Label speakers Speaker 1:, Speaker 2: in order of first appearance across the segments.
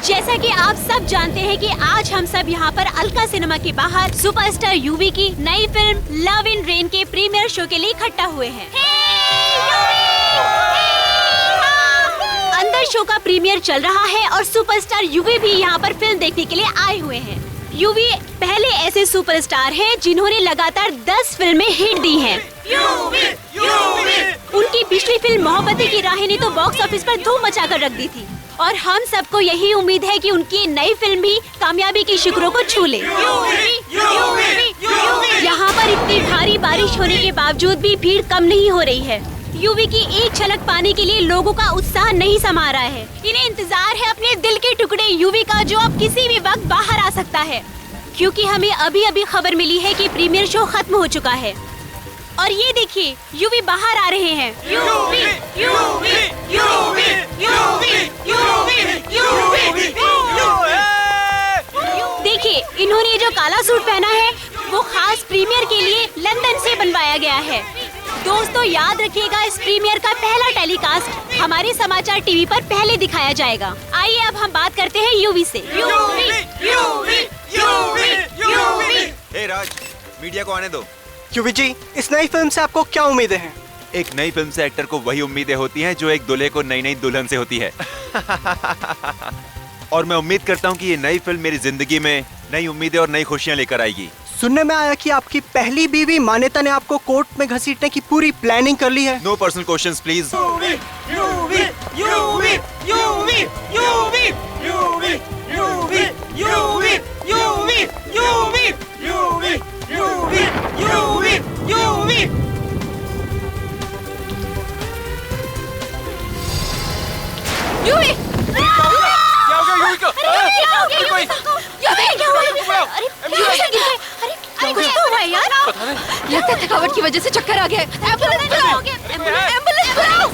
Speaker 1: जैसा कि आप सब जानते हैं कि आज हम सब यहाँ पर अलका सिनेमा के बाहर सुपरस्टार यूवी की नई फिल्म लव इन रेन के प्रीमियर शो के लिए इकट्ठा हुए हैं। अंदर शो का प्रीमियर चल रहा है और सुपरस्टार यूवी भी यहाँ पर फिल्म देखने के लिए आए हुए हैं। यूवी पहले ऐसे सुपरस्टार हैं जिन्होंने लगातार 10 फिल्में हिट दी हैं। उनकी पिछली फिल्म मोहब्बतें की राहें ने तो बॉक्स ऑफिस पर धूम मचाकर रख दी थी और हम सबको यही उम्मीद है कि उनकी नई फिल्म भी कामयाबी की शिखरों को छू ले। यहाँ पर इतनी भारी बारिश होने के बावजूद भी भीड़ कम नहीं हो रही है। यूवी की एक झलक पाने के लिए लोगों का उत्साह नहीं समा रहा है। इन्हें इंतजार है अपने दिल के टुकड़े यूवी का, जो अब किसी भी वक्त बाहर आ सकता है, क्योंकि हमें अभी अभी खबर मिली है कि प्रीमियर शो खत्म हो चुका है। और ये देखिए, यूवी बाहर आ रहे हैं। UV, UV, UV, UV, UV, UV, देखिए, इन्होंने जो काला सूट पहना है वो खास प्रीमियर के लिए लंदन से बनवाया गया है। दोस्तों याद रखिएगा, इस प्रीमियर का पहला टेलीकास्ट हमारे समाचार टीवी पर पहले दिखाया जाएगा। आइए अब हम बात करते हैं यूवी से। UV, UV, UV, UV.
Speaker 2: हे राज, मीडिया को आने दो।
Speaker 3: यूवी जी, इस नई फिल्म से आपको क्या उम्मीदें हैं?
Speaker 2: एक नई फिल्म से एक्टर को वही उम्मीदें होती हैं जो एक दूल्हे को नई नई दुल्हन से होती है। और मैं उम्मीद करता हूँ कि ये नई फिल्म मेरी जिंदगी में नई उम्मीदें और नई खुशियाँ लेकर आएगी।
Speaker 3: सुनने में आया कि आपकी पहली बीवी मान्यता ने आपको कोर्ट में घसीटने की पूरी प्लानिंग कर ली है।
Speaker 2: No personal questions please.
Speaker 4: Yuvi, UV, UV, UV, UV, UV, UV, UV, UV, UV, UV, UV, UV, UV.
Speaker 1: Yuvi,
Speaker 2: क्या हो गया यूवी को?
Speaker 1: अरे कुछ तो हुआ है यार।
Speaker 5: लगता है थकावट की वजह से चक्कर आ गया। एम्बुलेंस बुलाओ, एम्बुलेंस बुलाओ।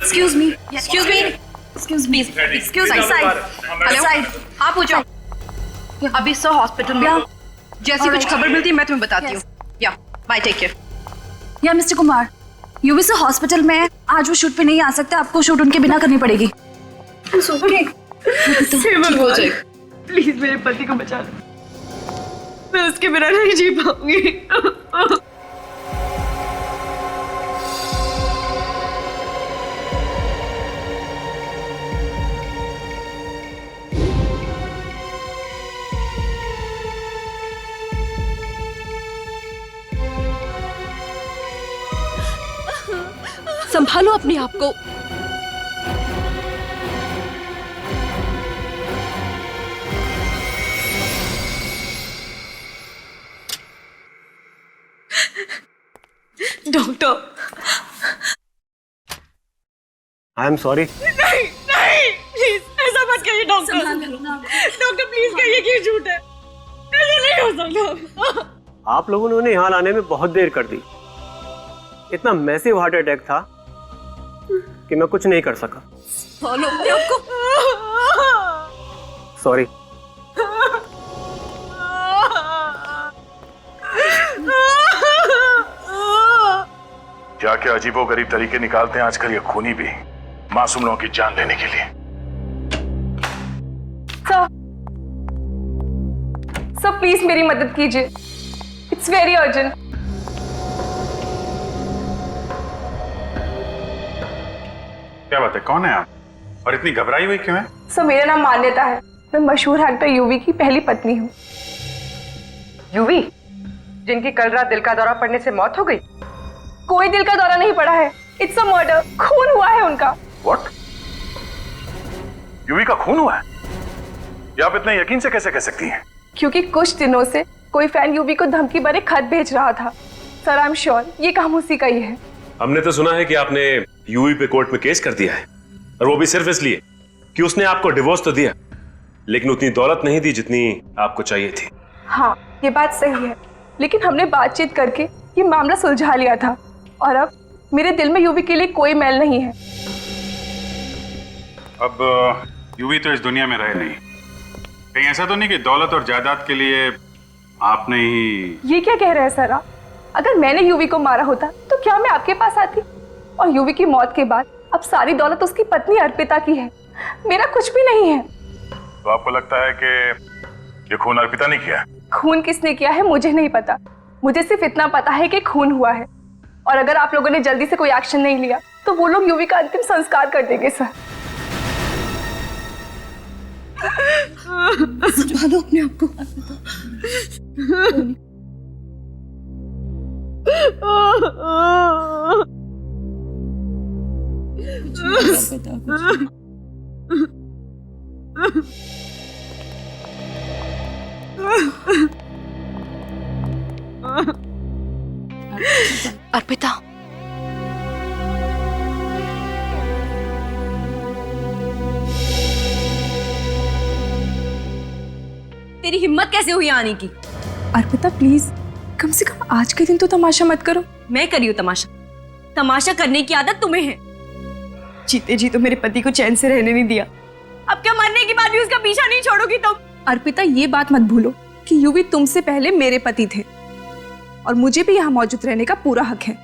Speaker 5: Excuse me, excuse me, excuse me, excuse me, side, side, आप पूछो। अभी सो हॉस्पिटल में, जैसी कुछ खबर मिलती है मैं तुम्हें बताती हूँ। या, बाय, टेक केयर।
Speaker 6: या मिस्टर कुमार, यूवी से हॉस्पिटल में आज वो शूट पे नहीं आ सकते, आपको शूट उनके बिना करनी पड़ेगी।
Speaker 5: ठीक हो जाएगा।
Speaker 6: प्लीज मेरे पति को बचा लो, मैं उसके बिना नहीं जी पाऊंगी।
Speaker 5: संभालो अपने आप को।
Speaker 6: Doctor,
Speaker 7: I am sorry.
Speaker 6: नहीं नहीं, प्लीज ऐसा मत करिए डॉक्टर। डॉक्टर प्लीज कहिए कि झूठ है, ऐसा नहीं हो सकता।
Speaker 7: आप लोगों ने उन्हें यहाँ लाने में बहुत देर कर दी। इतना मैसिव हार्ट अटैक था कि मैं कुछ नहीं कर सका।
Speaker 5: संभालो अपने आप को।
Speaker 7: सॉरी।
Speaker 8: क्या क्या अजीबोगरीब तरीके निकालते हैं आजकल ये खूनी भी मासूम लोगों की जान लेने के लिए।
Speaker 6: सर प्लीज मेरी मदद कीजिए, इट्स वेरी अर्जेंट।
Speaker 8: क्या बात है, कौन है आप और इतनी घबराई हुई क्यों है?
Speaker 6: सर मेरा नाम मान्यता है, मैं मशहूर एक्टर यूवी की पहली पत्नी हूँ।
Speaker 9: यूवी, जिनकी कल रात दिल का दौरा पड़ने से मौत हो गई?
Speaker 6: कोई दिल का दौरा नहीं पड़ा है, इट्स अ मर्डर, खून हुआ है उनका।
Speaker 8: व्हाट? यूवी का खून हुआ है? ये आप इतने यकीन से कैसे कह सकती हैं?
Speaker 6: क्योंकि कुछ दिनों से कोई फैन यूवी को धमकी भरे खत भेज रहा था। सर आई एम श्योर ये काम उसी का ही है।
Speaker 10: हमने तो सुना है कि आपने यूवी पे कोर्ट में केस कर दिया है, और वो भी सिर्फ इसलिए कि उसने आपको डिवोर्स तो दिया, लेकिन उतनी दौलत नहीं दी जितनी आपको चाहिए थी।
Speaker 6: हाँ ये बात सही है, लेकिन हमने बातचीत करके ये मामला सुलझा लिया था और अब मेरे दिल में यूवी के लिए कोई मैल नहीं है।
Speaker 8: अब यूवी तो इस दुनिया में रहे नहीं, कहीं ऐसा तो नहीं कि दौलत और जायदाद के लिए आपने ही?
Speaker 6: ये क्या कह रहे हैं सर आप? अगर मैंने यूवी को मारा होता तो क्या मैं आपके पास आती? और यूवी की मौत के बाद
Speaker 5: अब सारी दौलत उसकी पत्नी अर्पिता की है, मेरा कुछ भी नहीं है।
Speaker 8: तो आपको लगता है कि ये खून अर्पिता ने किया?
Speaker 5: खून किसने किया है मुझे नहीं पता, मुझे सिर्फ इतना पता है कि खून हुआ है। और अगर आप लोगों ने जल्दी से कोई एक्शन नहीं लिया तो वो लोग यूवी का अंतिम संस्कार कर देंगे सर। संभालो अपने आप को। अर्पिता,
Speaker 6: तेरी हिम्मत कैसे हुई आने की?
Speaker 5: अर्पिता प्लीज कम से कम आज के दिन तो तमाशा मत करो।
Speaker 6: मैं करी हूँ तमाशा? तमाशा करने की आदत तुम्हें है। जीते जी तो मेरे पति को चैन से रहने नहीं दिया, अब क्या मरने के बाद भी उसका पीछा नहीं छोड़ोगी तुम?
Speaker 5: अर्पिता ये बात मत भूलो कि यूवी तुमसे पहले मेरे पति थे और मुझे भी यहाँ मौजूद रहने का पूरा हक है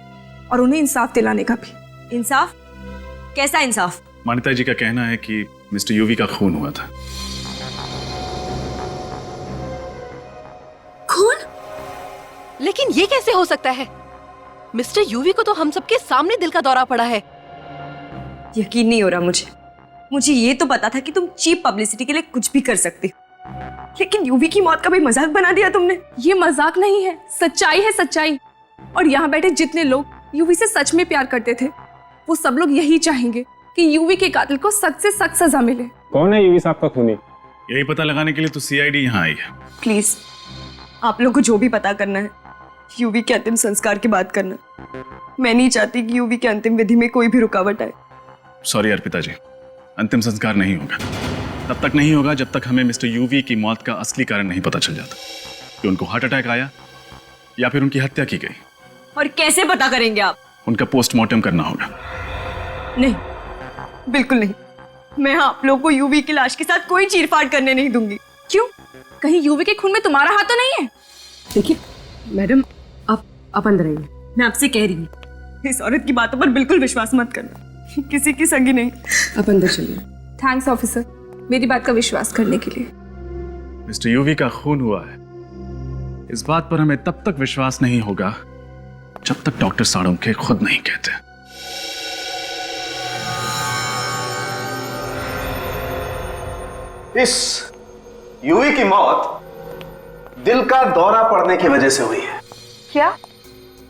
Speaker 5: और उन्हें इंसाफ दिलाने का भी।
Speaker 6: इंसाफ? कैसा इंसाफ?
Speaker 8: मान्यता जी का कहना है कि मिस्टर यूवी का खून हुआ था।
Speaker 11: खून? लेकिन ये कैसे हो सकता है? मिस्टर यूवी को तो हम सबके सामने दिल का दौरा पड़ा है।
Speaker 6: यकीन नहीं हो रहा मुझे ये तो पता था कि तुम चीप पब्लिसिटी के लिए कुछ भी कर सकती हो, लेकिन यूवी की मौत का भी मजाक बना दिया तुमने।
Speaker 5: ये मजाक नहीं है, सच्चाई है सच्चाई। और यहाँ बैठे जितने लोग यूवी से सच में प्यार करते थे वो सब लोग यही चाहेंगे कि यूवी के कातिल को सख्त से सख्त सजा मिले।
Speaker 10: कौन है यूवी साहब का खूनी?
Speaker 8: यही पता लगाने के लिए तो सीआईडी यहाँ आई है।
Speaker 6: प्लीज आप लोग को जो भी पता करना है यूवी के अंतिम संस्कार की बात करना। मैं नहीं चाहती कि यूवी के अंतिम विधि में कोई भी रुकावट आए।
Speaker 8: सॉरी अर्पिता जी, अंतिम संस्कार नहीं होगा। तब तक नहीं होगा जब तक हमें मिस्टर यूवी की मौत का असली कारण नहीं पता चल जाता कि उनको हार्ट अटैक आया या फिर उनकी हत्या की गई।
Speaker 6: और कैसे पता करेंगे आप?
Speaker 8: उनका पोस्टमार्टम करना होगा।
Speaker 6: नहीं, बिल्कुल नहीं। मैं आप लोगों को यूवी की लाश के साथ कोई चीरफाड़ करने नहीं दूंगी।
Speaker 5: क्यों? कहीं यूवी के खून में तुम्हारा हाथ तो नहीं है?
Speaker 6: देखिए मैडम, आप अंदर आइए। मैं आपसे कह रही हूँ इस औरत की बातों पर बिल्कुल विश्वास मत करना, किसी की संगी नहीं। आप अंदर चलिए।
Speaker 5: थैंक्स ऑफिसर, मेरी बात का विश्वास करने के लिए।
Speaker 8: मिस्टर यूवी का खून हुआ है, इस बात पर हमें तब तक विश्वास नहीं होगा जब तक डॉक्टर साळुंखे खुद नहीं कहते।
Speaker 12: इस यूवी की मौत दिल का दौरा पड़ने की वजह से हुई है।
Speaker 5: क्या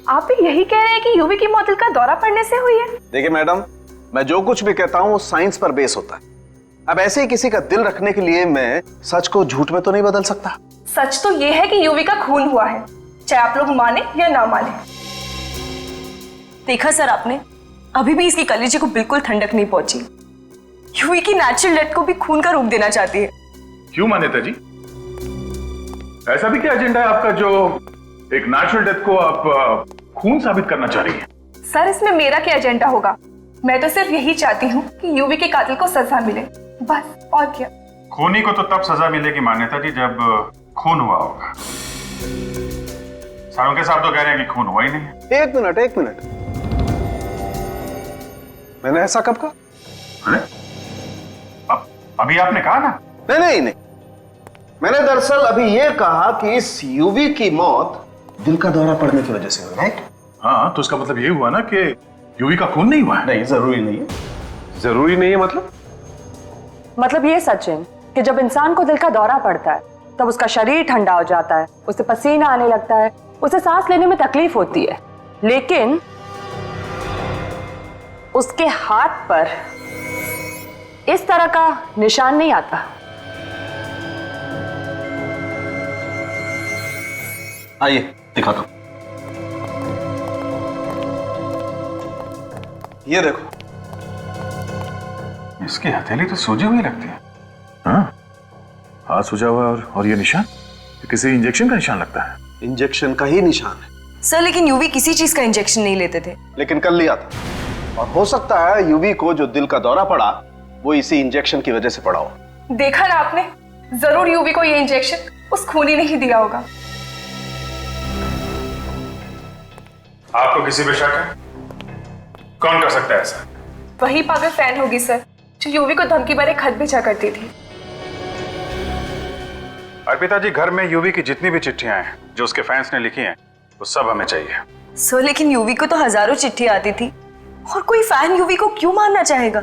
Speaker 5: आप भी यही कह रहे हैं कि यूवी की मौत दिल का दौरा पड़ने से हुई है?
Speaker 12: देखिए मैडम, मैं जो कुछ भी कहता हूं वो साइंस पर बेस होता है। अब ऐसे ही किसी का दिल रखने के लिए मैं सच को झूठ में तो नहीं बदल सकता।
Speaker 5: सच तो ये है कि यूवी का खून हुआ है, चाहे आप लोग माने या ना माने।
Speaker 6: देखा सर आपने, अभी भी इसकी कलेजे को बिल्कुल ठंडक नहीं पहुंची। यूवी की नेचुरल डेथ को भी खून का रूप देना चाहती है।
Speaker 8: क्यों मान्यता जी, ऐसा भी क्या एजेंडा है आपका जो एक नेचुरल डेथ को आप खून साबित करना चाह रही है?
Speaker 5: सर इसमें मेरा क्या एजेंडा होगा? मैं तो सिर्फ यही चाहती हूँ कि यूवी के कातिल को सजा मिले, बस। और क्या?
Speaker 8: खूनी को तो तब सजा मिलेगी मान्यता जी जब खून हुआ होगा। साळुंखे साहब तो कह रहे हैं कि खून हुआ ही नहीं है।
Speaker 12: एक मिनट, मैंने ऐसा कब कहा?
Speaker 8: अरे अभी आपने कहा ना।
Speaker 12: नहीं, मैंने दरअसल अभी ये कहा कि इस यूवी की मौत दिल का दौरा पड़ने की वजह से हुई, राइट?
Speaker 8: हाँ, तो उसका मतलब ये हुआ ना कि यूवी का खून नहीं हुआ है।
Speaker 12: नहीं, जरूरी नहीं है।
Speaker 10: जरूरी नहीं है
Speaker 9: मतलब ये सचिन कि जब इंसान को दिल का दौरा पड़ता है तब उसका शरीर ठंडा हो जाता है, उसे पसीना आने लगता है, उसे सांस लेने में तकलीफ होती है, लेकिन उसके हाथ पर इस तरह का निशान नहीं आता।
Speaker 12: आइए दिखाता हूं। ये देखो,
Speaker 8: इसकी हथेली तो सूजी हुई लगती है। हाँ, हाथ सूजा हुआ और ये निशान किसी इंजेक्शन का निशान लगता है।
Speaker 12: इंजेक्शन का ही निशान है
Speaker 6: सर, लेकिन यूवी किसी चीज का इंजेक्शन नहीं लेते थे।
Speaker 12: लेकिन कर लिया था, और हो सकता है यूवी को जो दिल का दौरा पड़ा वो इसी इंजेक्शन की वजह से पड़ा हो।
Speaker 5: देखा ना आपने, जरूर यूवी को ये इंजेक्शन उस खूनी ने ही दिया होगा।
Speaker 8: आपको किसी पे शक है? कौन कर सकता है ऐसा?
Speaker 9: वही पागल फैन होगी सर, जो यूवी को धमकी भरे खत भेजा करती थी।
Speaker 13: अर्पिता जी, घर में यूवी की जितनी भी चिट्ठियां हैं जो उसके फैंस ने लिखी हैं वो सब हमें चाहिए।
Speaker 9: सर लेकिन यूवी को तो हजारों चिट्ठी आती थी और कोई फैन यूवी को क्यों मारना चाहेगा?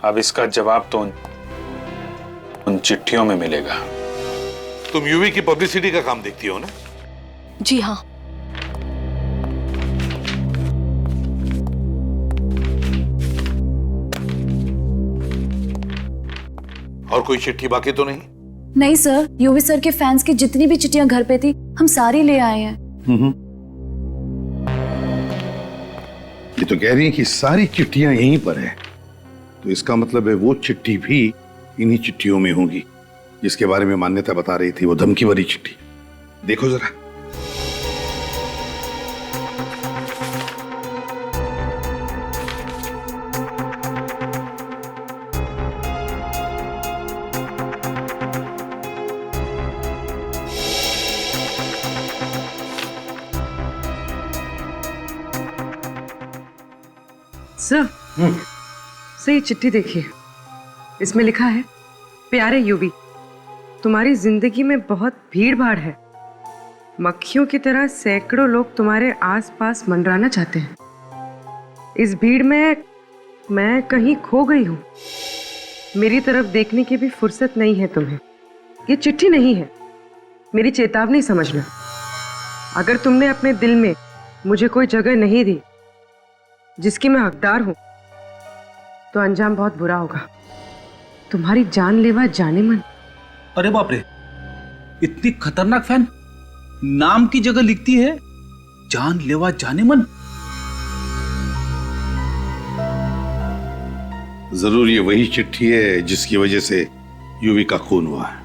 Speaker 13: अब इसका जवाब तो उन चिट्ठियों में मिलेगा।
Speaker 14: तुम यूवी की पब्लिसिटी का काम देखती हो ना?
Speaker 11: जी हाँ।
Speaker 14: और कोई चिट्ठी बाकी तो नहीं?
Speaker 15: नहीं सर, यूवी सर के फैंस की जितनी भी चिट्ठियां घर पे थी हम सारी ले आए हैं।
Speaker 16: ये तो कह रही है कि सारी चिट्ठियां यहीं पर है, तो इसका मतलब है वो चिट्ठी भी इन्हीं चिट्ठियों में होगी जिसके बारे में मान्यता बता रही थी, वो धमकी भरी चिट्ठी। देखो जरा।
Speaker 6: सर, सही चिट्ठी देखिए, इसमें लिखा है, प्यारे यूवी, तुम्हारी जिंदगी में बहुत भीड़ भाड़ है। मक्खियों की तरह सैकड़ों लोग तुम्हारे आसपास मंडराना चाहते हैं। इस भीड़ में मैं कहीं खो गई हूं। मेरी तरफ देखने की भी फुर्सत नहीं है तुम्हें। ये चिट्ठी नहीं है, मेरी चेतावनी समझना। अगर तुमने अपने दिल में मुझे कोई जगह नहीं दी जिसकी मैं हकदार हूं, तो अंजाम बहुत बुरा होगा। तुम्हारी जानलेवा जाने मन।
Speaker 4: अरे बाप रे, इतनी खतरनाक फैन, नाम की जगह लिखती है जानलेवा जाने मन।
Speaker 16: जरूर ये वही चिट्ठी है जिसकी वजह से यूवी का खून हुआ है।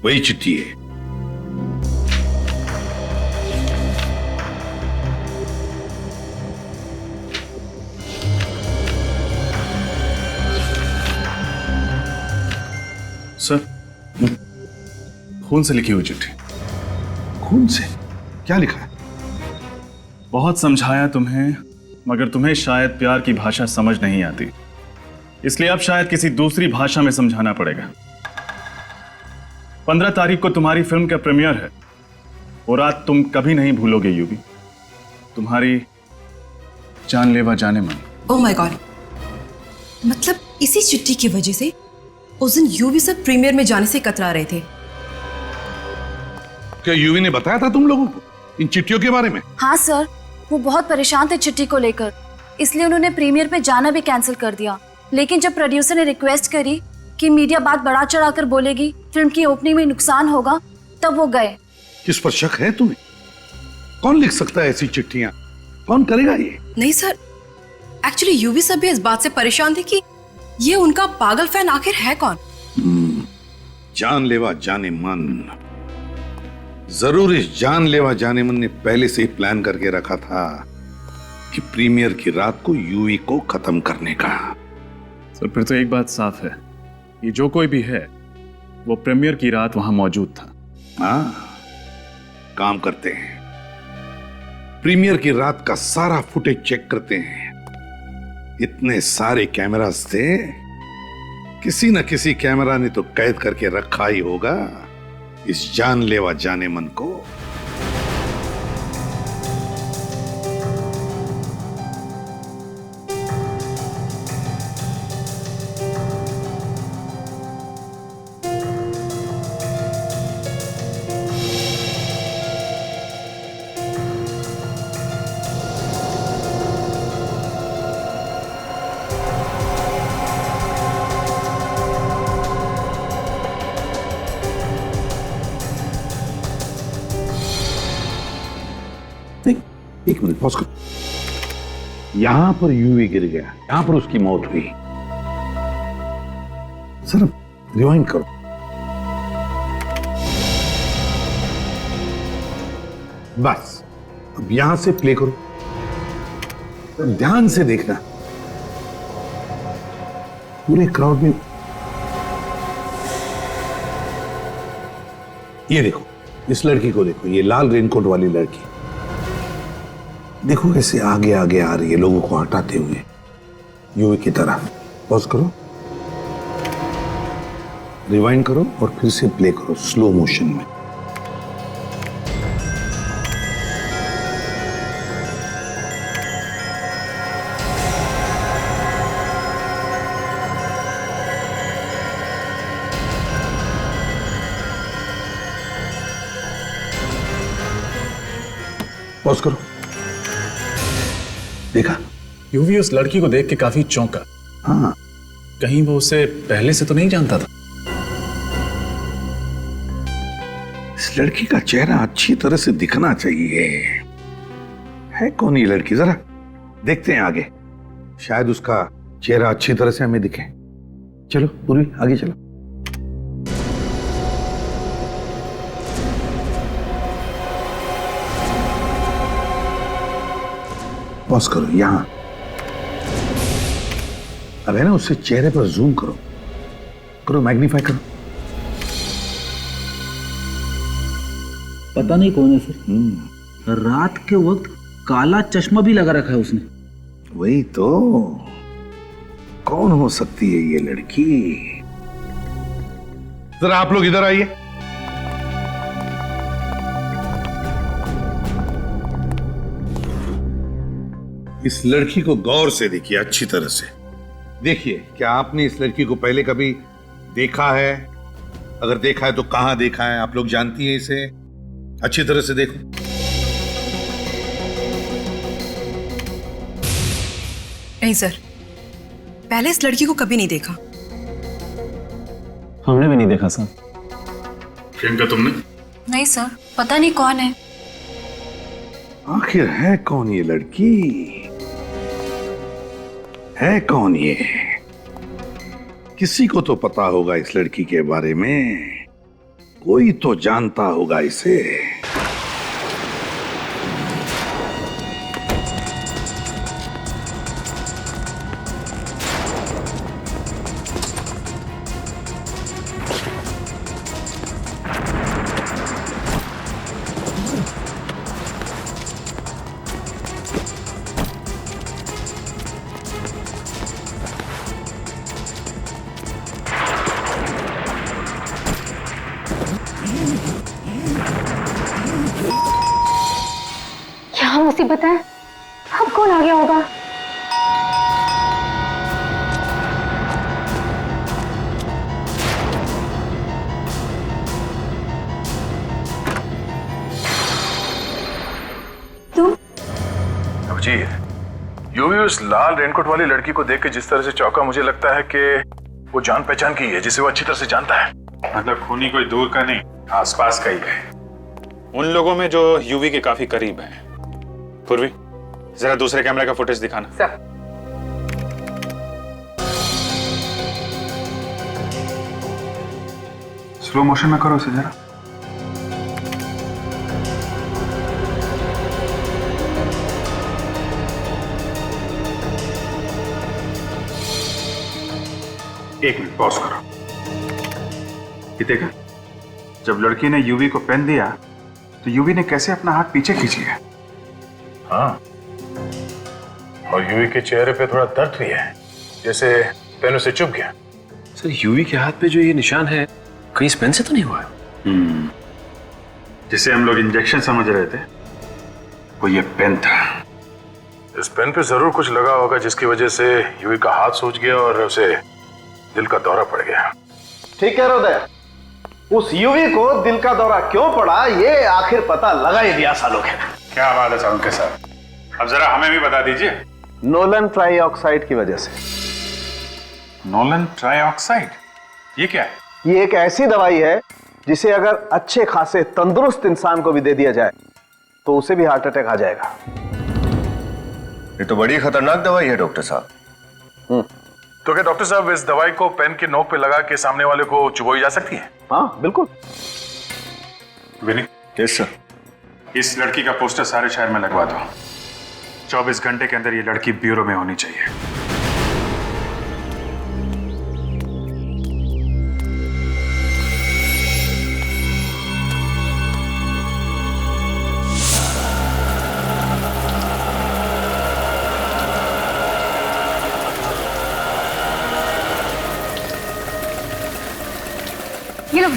Speaker 16: वही चिट्ठी है।
Speaker 8: सर, खून से लिखी हुई चिट्ठी।
Speaker 16: खून से? क्या लिखा है?
Speaker 8: बहुत समझाया तुम्हें, मगर तुम्हें शायद प्यार की भाषा समझ नहीं आती, इसलिए अब शायद किसी दूसरी भाषा में समझाना पड़ेगा। 15 तारीख को तुम्हारी फिल्म का प्रीमियर है। वो रात तुम कभी नहीं भूलोगे यूवी, तुम्हारी जानलेवा जाने मन।
Speaker 11: ओह माय गॉड, मतलब इसी चिट्ठी की वजह से उस दिन यूवी सब प्रीमियर में जाने से कतरा रहे थे।
Speaker 16: क्या यूवी ने बताया था तुम लोगों को इन चिट्ठियों के बारे में?
Speaker 15: हाँ सर, वो बहुत परेशान थे चिट्ठी को लेकर, इसलिए उन्होंने प्रीमियर पे जाना भी कैंसिल कर दिया। लेकिन जब प्रोड्यूसर ने रिक्वेस्ट करी कि मीडिया बात बढ़ा चढ़ाकर बोलेगी, फिल्म की ओपनिंग में नुकसान होगा, तब वो गए।
Speaker 16: किस पर शक है तुम्हें? कौन लिख सकता है ऐसी चिट्ठियां? कौन करेगा ये?
Speaker 11: नहीं सर, एक्चुअली यूवी सब भी इस बात से परेशान थे कि ये उनका पागल फैन आखिर है कौन।
Speaker 16: जानलेवा जाने मन। जरूर इस जानलेवा जाने मन ने पहले से ही प्लान करके रखा था कि प्रीमियर की रात को यूवी को खत्म करने का।
Speaker 8: सर, फिर तो एक बात साफ है, ये जो कोई भी है वो प्रीमियर की रात वहां मौजूद था।
Speaker 16: हाँ, काम करते हैं, प्रीमियर की रात का सारा फुटेज चेक करते हैं। इतने सारे कैमरास थे, किसी न किसी कैमरा ने तो कैद करके रखा ही होगा इस जानलेवा जाने मन को। एक मिनट पॉज करो। यहां पर यूवी गिर गया, यहां पर उसकी मौत हुई। सर रिवाइंड करो। बस अब यहां से प्ले करो, तो ध्यान से देखना। पूरे क्राउड में ये देखो, इस लड़की को देखो, ये लाल रेनकोट वाली लड़की देखो कैसे आगे आगे आ रही है लोगों को हटाते हुए। यूवी की तरह। पॉज करो, रिवाइंड करो और फिर से प्ले करो स्लो मोशन में। पॉज करो। देखा?
Speaker 8: यूवी उस लड़की को देख के काफी चौंका।
Speaker 16: हाँ,
Speaker 8: कहीं वो उसे पहले से तो नहीं जानता था।
Speaker 16: इस लड़की का चेहरा अच्छी तरह से दिखना चाहिए। है कौन ये लड़की? जरा देखते हैं आगे, शायद उसका चेहरा अच्छी तरह से हमें दिखे। चलो पूर्वी, आगे चलो। पॉज करो यहां। अब है ना, उससे चेहरे पर जूम करो, करो मैग्नीफाई करो।
Speaker 4: पता नहीं कौन है सर। रात के वक्त काला चश्मा भी लगा रखा है उसने।
Speaker 16: वही तो, कौन हो सकती है ये लड़की? जरा आप लोग इधर आइए। इस लड़की को गौर से देखिए, अच्छी तरह से देखिए। क्या आपने इस लड़की को पहले कभी देखा है? अगर देखा है तो कहां देखा है? आप लोग जानती हैं इसे? अच्छी तरह से देखो।
Speaker 5: नहीं सर, पहले इस लड़की को कभी नहीं देखा।
Speaker 7: हमने भी नहीं देखा सर।
Speaker 8: प्रियंका तुमने?
Speaker 15: नहीं सर, पता नहीं कौन है।
Speaker 16: आखिर है कौन ये लड़की? है कौन ये? किसी को तो पता होगा इस लड़की के बारे में, कोई तो जानता होगा इसे।
Speaker 9: क्या मुसीबत है? अब कौन आ गया होगा? तुम?
Speaker 13: जी, यूवी उस लाल रेनकोट वाली लड़की को देख के जिस तरह से चौंका, मुझे लगता है कि वो जान पहचान की है, जिसे वो अच्छी तरह से जानता है।
Speaker 10: मतलब खूनी कोई दूर का नहीं, आसपास का ही है। उन लोगों में जो यूवी के काफी करीब हैं। पूर्वी, जरा दूसरे कैमरे का फुटेज दिखाना।
Speaker 6: सर।
Speaker 13: स्लो मोशन में करो उसे जरा।
Speaker 10: एक मिनट पॉज करो। ये देखा, जब लड़की ने यूवी को पेन दिया तो यूवी ने कैसे अपना हाथ पीछे खींच लिया।
Speaker 13: हाँ, और यूवी के चेहरे पे थोड़ा दर्द भी है, जैसे पेन उसे चुभ गया।
Speaker 7: सर, यूवी के हाथ पे जो ये निशान है, कहीं इस पेन से तो नहीं हुआ है?
Speaker 10: जिसे हम लोग इंजेक्शन समझ रहे थे, वो ये पेन था।
Speaker 13: इस पेन पे जरूर कुछ लगा होगा, जिसकी वजह से यूवी का हाथ सूज गया और उसे दिल का दौरा पड़ गया।
Speaker 12: ठीक है हृदय, उस यूवी को दिल का दौरा क्यों पड़ा, ये आखिर पता लगा ही दिया सालों के।
Speaker 10: क्या बात है साहब के साथ, अब जरा हमें भी बता दीजिए।
Speaker 12: नोलन ट्राइऑक्साइड की वजह से।
Speaker 10: नोलन ट्राइऑक्साइड, ये क्या है?
Speaker 12: ये एक ऐसी दवाई है जिसे अगर अच्छे खासे तंदुरुस्त इंसान को भी दे दिया जाए तो उसे भी हार्ट अटैक आ जाएगा।
Speaker 17: ये तो बड़ी खतरनाक दवाई है डॉक्टर साहब।
Speaker 13: तो क्या डॉक्टर साहब इस दवाई को पेन के नोक पे लगा के सामने वाले को चुभोई जा सकती है?
Speaker 12: हाँ बिल्कुल।
Speaker 10: विनी,
Speaker 17: यस सर।
Speaker 10: इस लड़की का पोस्टर सारे शहर में लगवा दो। 24 घंटे के अंदर ये लड़की ब्यूरो में होनी चाहिए।
Speaker 5: ये लो।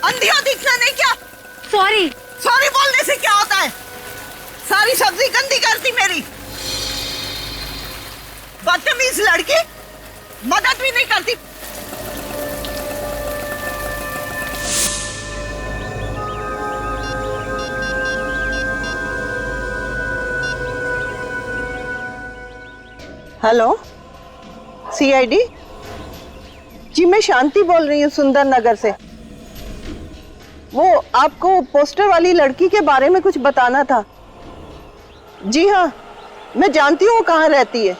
Speaker 18: अंधिया दिखना नहीं क्या?
Speaker 5: सॉरी।
Speaker 18: सॉरी बोलने से क्या होता है? सारी सब्जी गंदी करती मेरी। बदतमीज लड़की, मदद भी नहीं करती। हेलो, सीआईडी जी, मैं शांति बोल रही हूँ सुंदर नगर से। वो आपको पोस्टर वाली लड़की के बारे में कुछ बताना था। जी हाँ, मैं जानती हूँ वो कहाँ रहती है।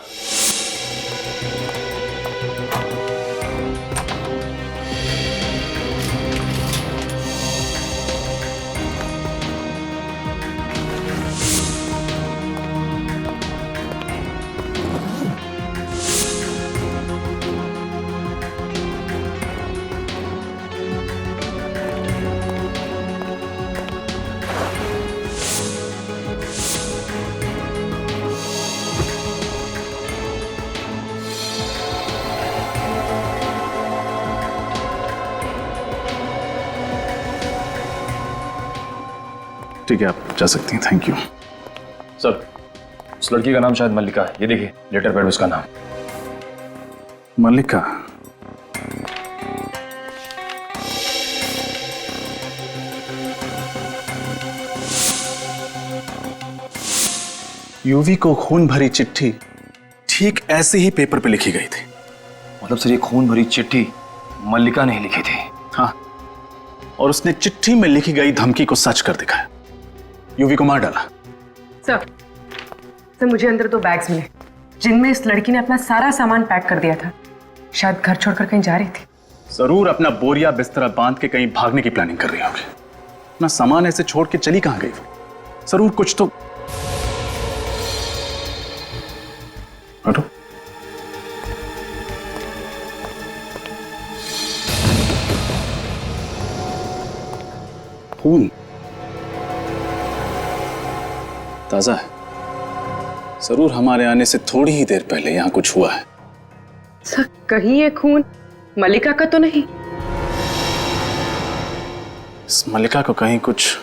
Speaker 8: ठीक है, आप जा सकती हैं। Thank you
Speaker 19: sir. उस लड़की का नाम शायद मल्लिका है। ये देखिए लेटर पैड, उसका नाम
Speaker 8: मल्लिका। यूवी को खून भरी चिट्ठी ठीक ऐसे ही पेपर पे लिखी गई थी।
Speaker 19: मतलब सर, ये खून भरी चिट्ठी मल्लिका ने ही लिखी थी?
Speaker 8: हाँ, और उसने चिट्ठी में लिखी गई धमकी को सच कर दिखाया। यूवी को मार डाला।
Speaker 6: सर मुझे अंदर 2 बैग्स मिले जिनमें इस लड़की ने अपना सारा सामान पैक कर दिया था। शायद घर छोड़कर कहीं जा रही थी।
Speaker 8: जरूर अपना बोरिया बिस्तरा बांध के कहीं भागने की प्लानिंग कर रही होगी। अपना सामान ऐसे छोड़ के चली कहां गई? जरूर कुछ तो। हटो। खून ताजा है। जरूर हमारे आने से थोड़ी ही देर पहले यहां कुछ हुआ है।
Speaker 6: सर कहीं ये खून मल्लिका का तो नहीं?
Speaker 8: इस मल्लिका को कहीं कुछ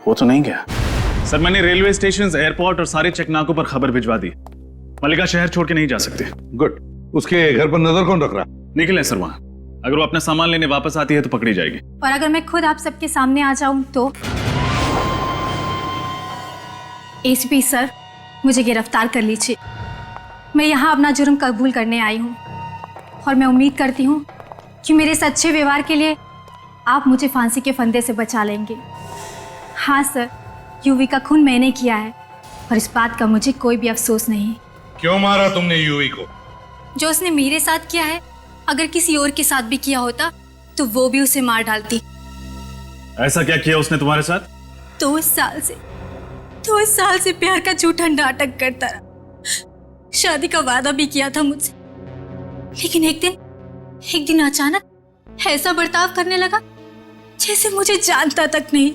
Speaker 8: हो तो नहीं गया? सर मैंने रेलवे स्टेशन, एयरपोर्ट और सारे चेकनाकों पर खबर भिजवा दी। मल्लिका शहर छोड़ के नहीं जा सकते।
Speaker 16: गुड। उसके घर पर नजर कौन रख रहा?
Speaker 8: निखिल है सर वहां। अगर वो अपना सामान लेने वापस आती है तो पकड़ी जाएगी।
Speaker 15: और अगर मैं खुद आप सबके सामने आ जाऊं तो? एसपी सर, मुझे गिरफ्तार कर लीजिए। मैं यहाँ अपना जुर्म कबूल करने आई हूँ और मैं उम्मीद करती हूँ कि मेरे इस अच्छे व्यवहार के लिए आप मुझे फांसी के फंदे से बचा लेंगे। हाँ सर, यूवी का खून मैंने किया है और इस बात का मुझे कोई भी अफसोस नहीं।
Speaker 16: क्यों मारा तुमने यूवी को?
Speaker 15: जो उसने मेरे साथ किया है, अगर किसी और के साथ भी किया होता तो वो भी उसे मार डालती।
Speaker 8: ऐसा क्या किया उसने तुम्हारे साथ?
Speaker 15: 2 साल से प्यार का झूठा नाटक करता रहा। शादी का वादा भी किया था मुझसे, लेकिन एक दिन अचानक ऐसा बर्ताव करने लगा जैसे मुझे जानता तक नहीं।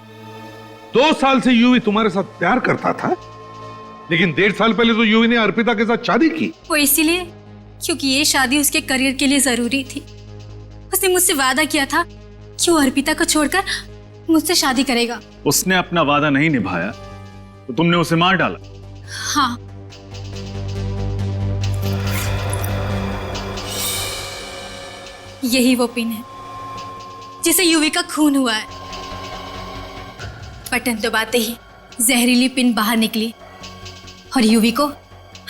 Speaker 16: 2 साल से यूवी तुम्हारे साथ प्यार करता था, लेकिन 1.5 साल पहले तो यूवी ने अर्पिता के साथ शादी की।
Speaker 15: वो इसीलिए क्योंकि ये शादी उसके करियर के लिए जरूरी थी। उसने मुझसे वादा किया था कि वो अर्पिता को छोड़कर मुझसे शादी करेगा।
Speaker 8: उसने अपना वादा नहीं निभाया तो तुमने उसे मार डाला?
Speaker 15: हाँ। यही वो पिन है जिसे यूवी का खून हुआ है। बटन दबाते ही जहरीली पिन बाहर निकली और यूवी को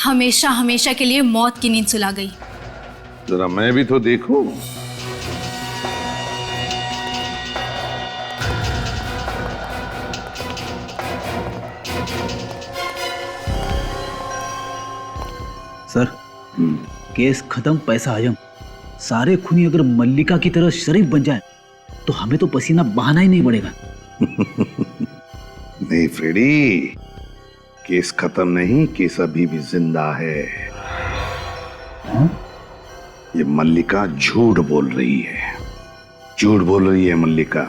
Speaker 15: हमेशा हमेशा के लिए मौत की नींद सुला गई।
Speaker 16: जरा मैं भी तो देखूं।
Speaker 4: सर केस खत्म, पैसा हजम। सारे खूनी अगर मल्लिका की तरह शरीफ बन जाए तो हमें तो पसीना बहाना ही नहीं पड़ेगा।
Speaker 16: नहीं फ्रेडी, केस खत्म नहीं, केस अभी भी जिंदा है। ये मल्लिका झूठ बोल रही है, झूठ बोल रही है मल्लिका।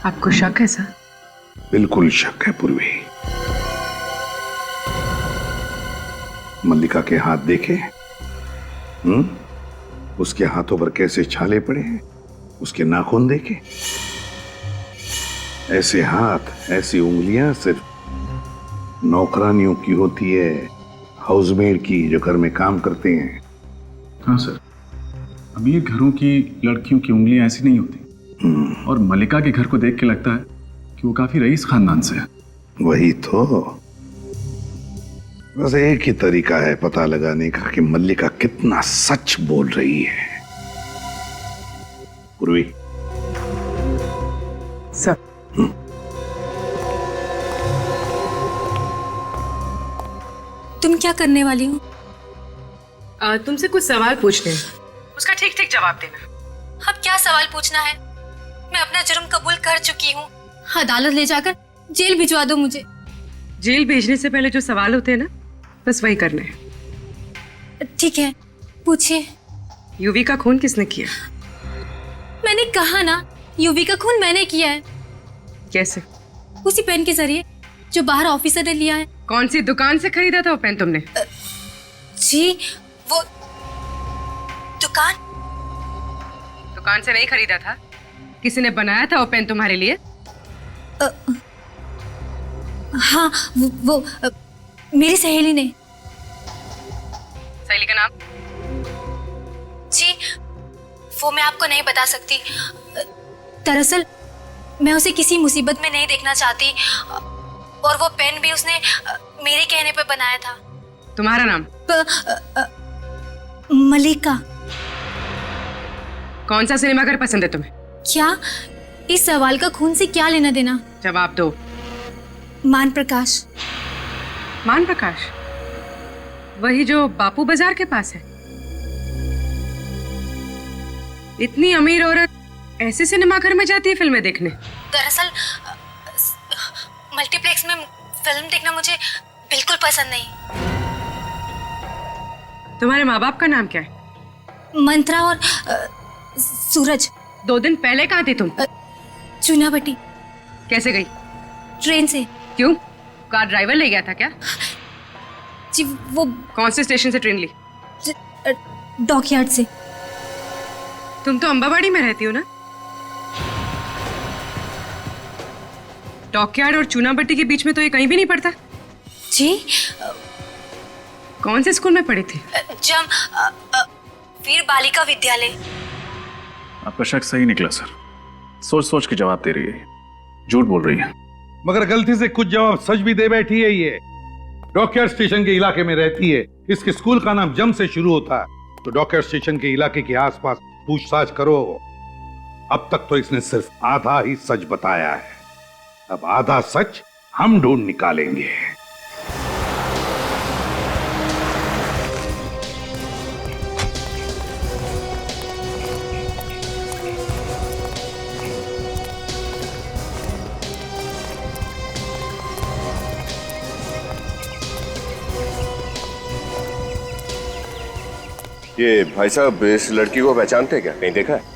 Speaker 6: आपको शक है सर?
Speaker 16: बिल्कुल शक है पूर्वी। मल्लिका के हाथ देखे? उसके हाथों पर कैसे छाले पड़े हैं, उसके नाखून देखे। ऐसे हाथ, ऐसी उंगलियां सिर्फ नौकरानियों की होती है, हाउसमेड की, जो घर में काम करते हैं।
Speaker 8: हाँ सर, अमीर घरों की लड़कियों की उंगलियां ऐसी नहीं होती। और मल्लिका के घर को देख के लगता है कि वो काफी रईस खानदान से है।
Speaker 16: वही तो, बस एक ही तरीका है पता लगाने का कि मल्लिका कितना सच बोल रही है। पूर्वी
Speaker 6: सर,
Speaker 15: तुम क्या करने वाली हो?
Speaker 6: तुमसे कुछ सवाल पूछने हैं, उसका ठीक ठीक जवाब देना।
Speaker 15: अब क्या सवाल पूछना है? मैं अपना जुर्म कबूल कर चुकी हूँ। अदालत ले जाकर जेल भिजवा दो मुझे।
Speaker 6: जेल भेजने से पहले जो सवाल होते हैं ना, बस वही करने हैं।
Speaker 15: ठीक है, पूछिए।
Speaker 6: यूवी का खून किसने किया?
Speaker 15: मैंने कहा ना, यूवी का खून मैंने किया है।
Speaker 6: कैसे?
Speaker 15: उसी पेन के जरिए जो बाहर ऑफिसर ने लिया है।
Speaker 6: कौन सी दुकान से खरीदा था वो पेन तुमने?
Speaker 15: जी, वो
Speaker 6: दुकान से नहीं खरीदा था, किसी ने बनाया था वो पेन तुम्हारे लिए?
Speaker 15: हाँ, वो मेरी सहेली ने।
Speaker 6: सहेली का नाम?
Speaker 15: जी, वो मैं आपको नहीं बता सकती। दरअसल मैं उसे किसी मुसीबत में नहीं देखना चाहती, और वो पेन भी उसने मेरे कहने पे बनाया था।
Speaker 6: तुम्हारा नाम?
Speaker 15: मल्लिका।
Speaker 6: कौन सा सिनेमाघर पसंद है तुम्हें?
Speaker 15: क्या? इस सवाल का खून से क्या लेना देना?
Speaker 6: जवाब दो।
Speaker 15: मान प्रकाश।
Speaker 6: मान प्रकाश? वही जो बापू बाजार के पास है? इतनी अमीर औरत ऐसे सिनेमाघर में जाती है फिल्में देखने?
Speaker 15: दरअसल मल्टीप्लेक्स में फिल्म देखना मुझे बिल्कुल पसंद नहीं।
Speaker 6: तुम्हारे माँ बाप का नाम क्या है?
Speaker 15: मंत्रा और सूरज।
Speaker 6: 2 दिन पहले कहाँ थी तुम?
Speaker 15: चुनाभट्टी।
Speaker 6: कैसे गई?
Speaker 15: ट्रेन से।
Speaker 6: क्यों? कार ड्राइवर ले गया था क्या?
Speaker 15: जी, वो।
Speaker 6: कौन से स्टेशन से ट्रेन ली?
Speaker 15: डॉकयार्ड से।
Speaker 6: तुम तो अंबाबाड़ी में रहती हो ना? डॉकयार्ड और चुनाभट्टी के बीच में तो ये कहीं भी नहीं पड़ता।
Speaker 15: जी।
Speaker 6: कौन से स्कूल में पढ़ी थी?
Speaker 15: वीर बालिका विद्यालय।
Speaker 8: आपका शक सही निकला सर, सोच सोच के जवाब दे रही है, झूठ बोल रही है।
Speaker 16: मगर गलती से कुछ जवाब सच भी दे बैठी है। ये डॉकयार्ड स्टेशन के इलाके में रहती है। इसके स्कूल का नाम जम से शुरू होता है। तो डॉकयार्ड स्टेशन के इलाके के आसपास पूछताछ करो। अब तक तो इसने सिर्फ आधा ही सच बताया है, अब आधा सच हम ढूंढ निकालेंगे।
Speaker 17: ये भाई साहब इस लड़की को पहचानते हैं क्या? नहीं देखा है?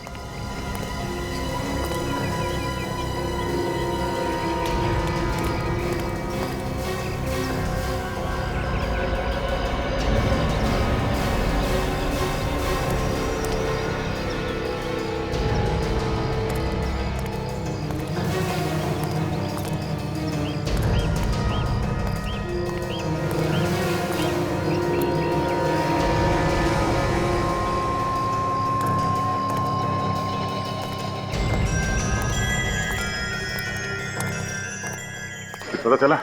Speaker 16: पता चला?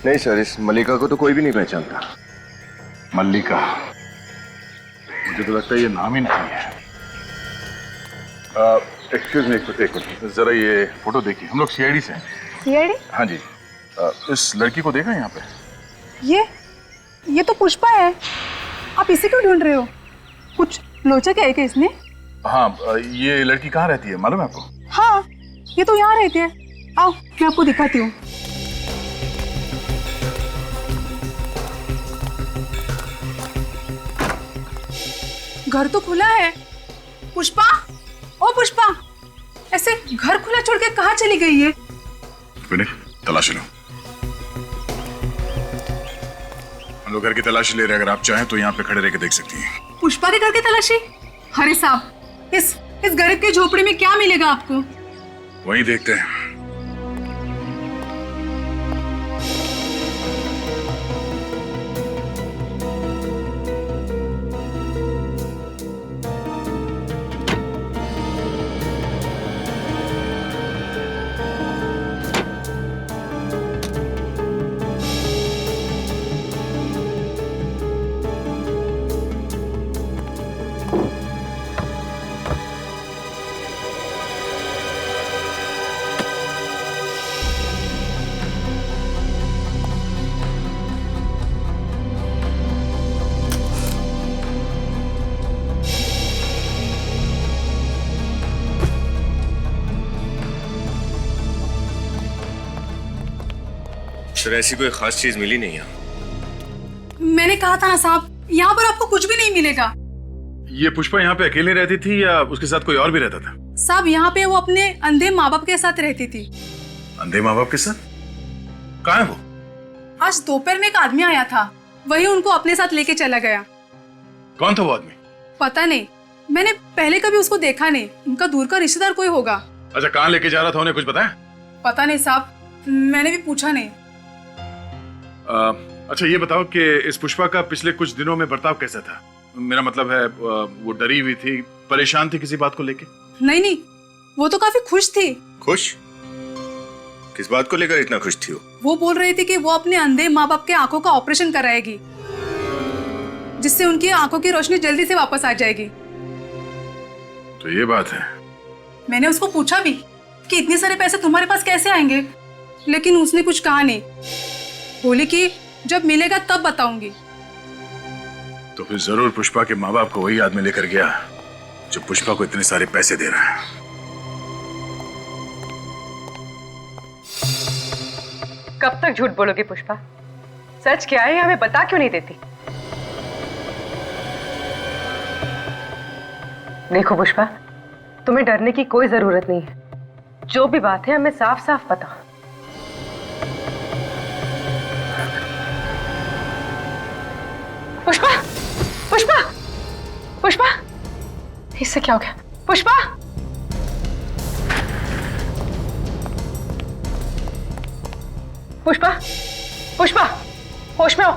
Speaker 17: नहीं सर, इस मल्लिका को तो कोई भी नहीं पहचानता।
Speaker 16: मल्लिका? मुझे तो लगता है ये नाम ही नहीं है। एक्सक्यूज मी, एक मिनट, जरा ये फोटो देखिए। हम लोग सीआईडी से हैं।
Speaker 20: सीआईडी?
Speaker 16: हाँ जी। इस लड़की को देखा यहाँ पे?
Speaker 20: ये तो पुष्पा है। आप इसे क्यों ढूंढ रहे हो? कुछ लोचा क्या है क्या इसने?
Speaker 16: हाँ, ये लड़की कहाँ रहती है मालूम है आपको?
Speaker 20: हाँ, ये तो यहाँ रहती है। आओ मैं आपको दिखाती हूँ। घर तो खुला है। पुष्पा, ओ पुष्पा, ऐसे घर खुला छोड़ के कहाँ चली गई है?
Speaker 16: विनय, तलाशी लो। हम लोग घर की तलाशी ले रहे हैं, अगर आप चाहें तो यहाँ पे खड़े रह के देख सकती हैं।
Speaker 20: पुष्पा के घर की तलाशी? अरे साहब, इस गरीब के झोपड़ी में क्या मिलेगा आपको?
Speaker 13: वही देखते हैं।
Speaker 17: सर ऐसी कोई खास चीज मिली नहीं यहाँ।
Speaker 20: मैंने कहा था ना साहब, यहाँ पर आपको कुछ भी नहीं मिलेगा।
Speaker 13: ये पुष्पा यहाँ पे अकेले रहती थी या उसके साथ कोई और भी रहता था?
Speaker 20: साहब यहाँ पे वो अपने अंधे माँ बाप के साथ रहती थी।
Speaker 13: अंधे माँ बाप के साथ? कहाँ है वो?
Speaker 20: आज दोपहर में एक आदमी आया था, वही उनको अपने साथ लेके चला गया।
Speaker 13: कौन था वो आदमी?
Speaker 20: पता नहीं, मैंने पहले कभी उसको देखा नहीं। उनका दूर का रिश्तेदार कोई होगा।
Speaker 13: अच्छा, कहाँ लेके जा रहा था, उन्हें कुछ पता है?
Speaker 20: पता नहीं साहब, मैंने भी पूछा नहीं।
Speaker 13: अच्छा ये बताओ कि इस पुष्पा का पिछले कुछ दिनों में बर्ताव कैसा था? मेरा मतलब है वो डरी हुई थी, परेशान थी किसी बात को लेके?
Speaker 20: नहीं, वो तो काफी खुश थी।
Speaker 17: खुश? किस बात को लेकर इतना खुश थी
Speaker 20: वो बोल रही थी कि वो अपने अंधे माँ बाप के आंखों का ऑपरेशन कराएगी, जिससे उनकी आंखों की रोशनी जल्दी से वापस आ जाएगी।
Speaker 13: तो ये बात है।
Speaker 20: मैंने उसको पूछा भी कि इतने सारे पैसे तुम्हारे पास कैसे आएंगे, लेकिन उसने कुछ कहा नहीं। बोली कि जब मिलेगा तब बताऊंगी।
Speaker 13: तो फिर जरूर पुष्पा के माँ बाप को वही आदमी लेकर गया जो पुष्पा को इतने सारे पैसे दे रहा है।
Speaker 6: कब तक झूठ बोलोगी पुष्पा? सच क्या है हमें बता क्यों नहीं देती? देखो पुष्पा, तुम्हें डरने की कोई जरूरत नहीं है। जो भी बात है हमें साफ साफ पता। पुष्पा, पुष्पा, पुष्पा, इससे क्या हो गया? पुष्पा, पुष्पा, पुष्पा, होश में आओ।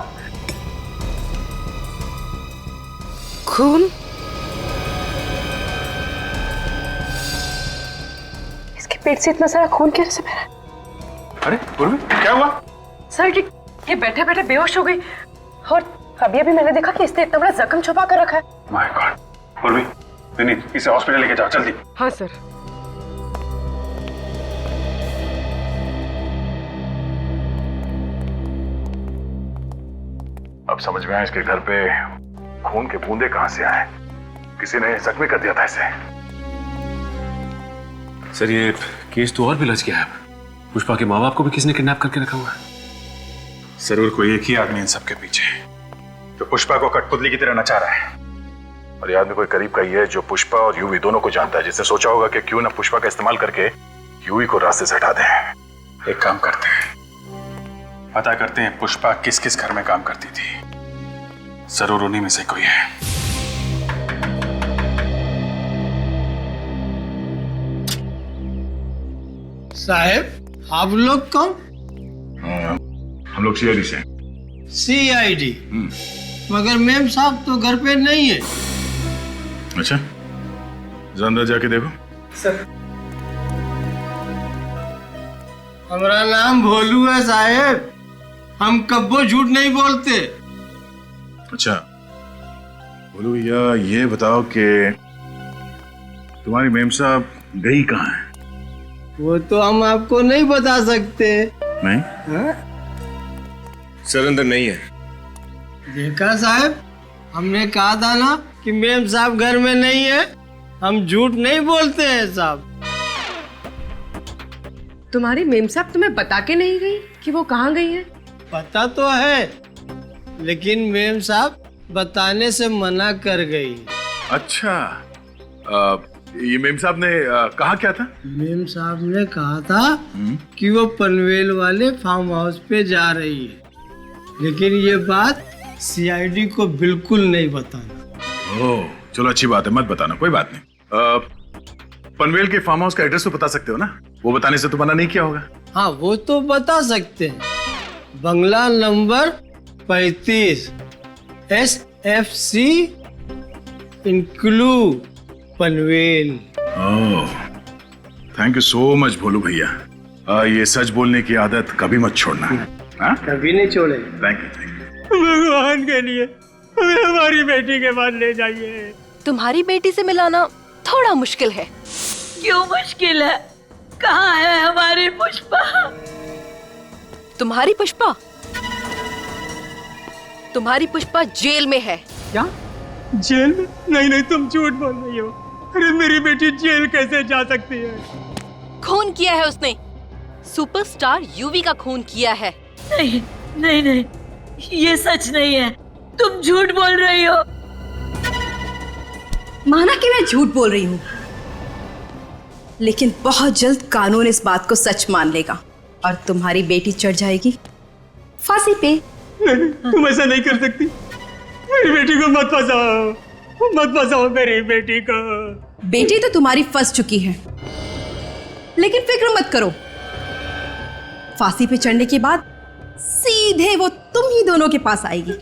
Speaker 6: खून? इसके पेट से इतना सारा खून कैसे बह रहा है?
Speaker 13: अरे पूर्वी, क्या हुआ?
Speaker 6: सर ये बैठे बैठे बेहोश हो गई और अभी अभी मैंने देखा कि इसने इतना बड़ा जख्म छुपा कर रखा है।
Speaker 13: My God. पूर्वी, नहीं, इसे हॉस्पिटल लेके जाओ जल्दी।
Speaker 6: हाँ सर।
Speaker 13: अब समझ में आया इसके घर पे खून के बूंदे कहां से आए। किसी ने जख्मी कर दिया था इसे।
Speaker 10: सर ये केस तो और भी लज गया है। पुष्पा के माँ बाप को भी किसी ने किडनैप करके रखा हुआ है।
Speaker 13: जरूर कोई एक ही आदमी इन सबके पीछे जो पुष्पा को कठपुतली की तरह नचा रहा है। और ये आदमी कोई करीब का ही है जो पुष्पा और यूवी दोनों को जानता है, जिसने सोचा होगा कि क्यों ना पुष्पा का इस्तेमाल करके यूवी को रास्ते से हटा दें। एक काम करते हैं, पता करते हैं पुष्पा किस किस घर में काम करती थी। जरूर उन्हीं में से कोई है।
Speaker 21: साहब, आप लोग कौन?
Speaker 13: हम लोग सीआईडी से।
Speaker 21: सीआईडी? मगर मैम साहब तो घर पे नहीं है।
Speaker 13: अच्छा, अंदर जाके देखो।
Speaker 21: सर, हमारा नाम भोलू है साहब, हम कब्बो झूठ नहीं बोलते।
Speaker 13: अच्छा बोलो भैया, ये बताओ कि तुम्हारी मेम साहब गई कहाँ है?
Speaker 21: वो तो हम आपको नहीं बता सकते।
Speaker 13: नहीं?
Speaker 17: सर अंदर नहीं है।
Speaker 21: देखा साहब, हमने कहा था ना कि मेम साहब घर में नहीं है। हम झूठ नहीं बोलते हैं साहब।
Speaker 6: तुम्हारी मेम साहब तुम्हें बता के नहीं गई कि वो कहाँ गई है?
Speaker 21: पता तो है, लेकिन मेम साहब बताने से मना कर गई।
Speaker 13: अच्छा, ये मेम साहब ने कहा क्या था?
Speaker 21: मेम साहब ने कहा था कि वो पनवेल वाले फार्म हाउस पे जा रही है, लेकिन ये बात सीआईडी को बिल्कुल नहीं बताना।
Speaker 8: ओह, चलो अच्छी बात है, मत बताना, कोई बात नहीं। पनवेल के फार्म हाउस का एड्रेस तो बता सकते हो ना? वो बताने से तो मना नहीं किया होगा।
Speaker 21: हाँ वो तो बता सकते हैं। बंगला नंबर 35 SFC इंक्लू Panvel.
Speaker 8: Oh, thank you so much Bholu भैया। ये सच बोलने की आदत कभी मत छोड़ना। हाँ?
Speaker 21: कभी नहीं छोड़े।
Speaker 8: Thank you.
Speaker 21: भगवान के लिए हमें हमारी बेटी के बाद ले जाइए।
Speaker 11: तुम्हारी बेटी से मिलाना थोड़ा मुश्किल है।
Speaker 1: क्यों मुश्किल है? कहाँ है हमारी पुष्पा?
Speaker 11: तुम्हारी पुष्पा? तुम्हारी पुष्पा जेल में है।
Speaker 21: क्या? जेल में? नहीं नहीं, तुम झूठ बोल रही हो। अरे मेरी बेटी जेल कैसे जा सकती है?
Speaker 11: खून किया है उसने, सुपरस्टार यूवी का खून किया है।
Speaker 1: नहीं नहीं नहीं, ये सच नहीं है, तुम झूठ बोल रही हो।
Speaker 5: माना कि मैं झूठ बोल रही हूँ, लेकिन बहुत जल्द कानून इस बात को सच मान लेगा और तुम्हारी बेटी चढ़ जाएगी फांसी पे।
Speaker 21: नहीं, तुम ऐसा नहीं कर सकती। मेरी बेटी को मत फंसाओ, मत फंसाओ मेरी बेटी को।
Speaker 5: बेटी तो तुम्हारी फंस चुकी है, लेकिन फिक्र मत करो, फांसी पे चढ़ने के बाद सीधे वो तुम ही दोनों के पास आएगी।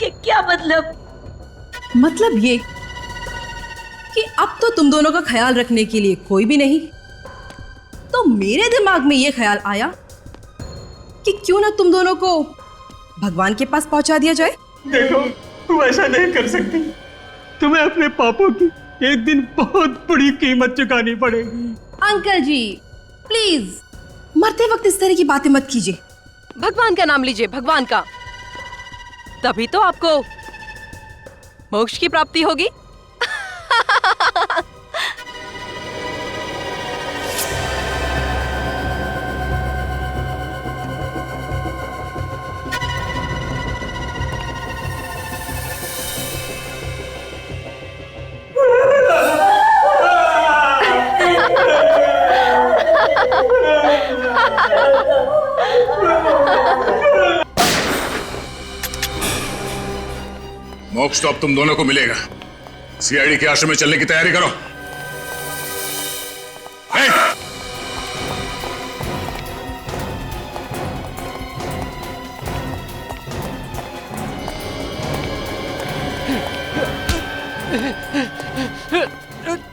Speaker 1: क्या मतलब?
Speaker 5: मतलब ये कि अब तो तुम दोनों का ख्याल रखने के लिए कोई भी नहीं। तो मेरे दिमाग में ये ख्याल आया कि क्यों ना तुम दोनों को भगवान के पास पहुंचा दिया जाए।
Speaker 21: देखो, तुम ऐसा नहीं कर सकती। तुम्हें अपने पापों की एक दिन बहुत बड़ी कीमत चुकानी पड़ेगी।
Speaker 5: अंकल जी प्लीज मरते वक्त इस तरह की बातें मत कीजिए।
Speaker 11: भगवान का नाम लीजिए, भगवान का, तभी तो आपको मोक्ष की प्राप्ति होगी।
Speaker 8: मोक्ष तो अब तुम दोनों को मिलेगा। सीआईडी के आश्रम में चलने की तैयारी करो।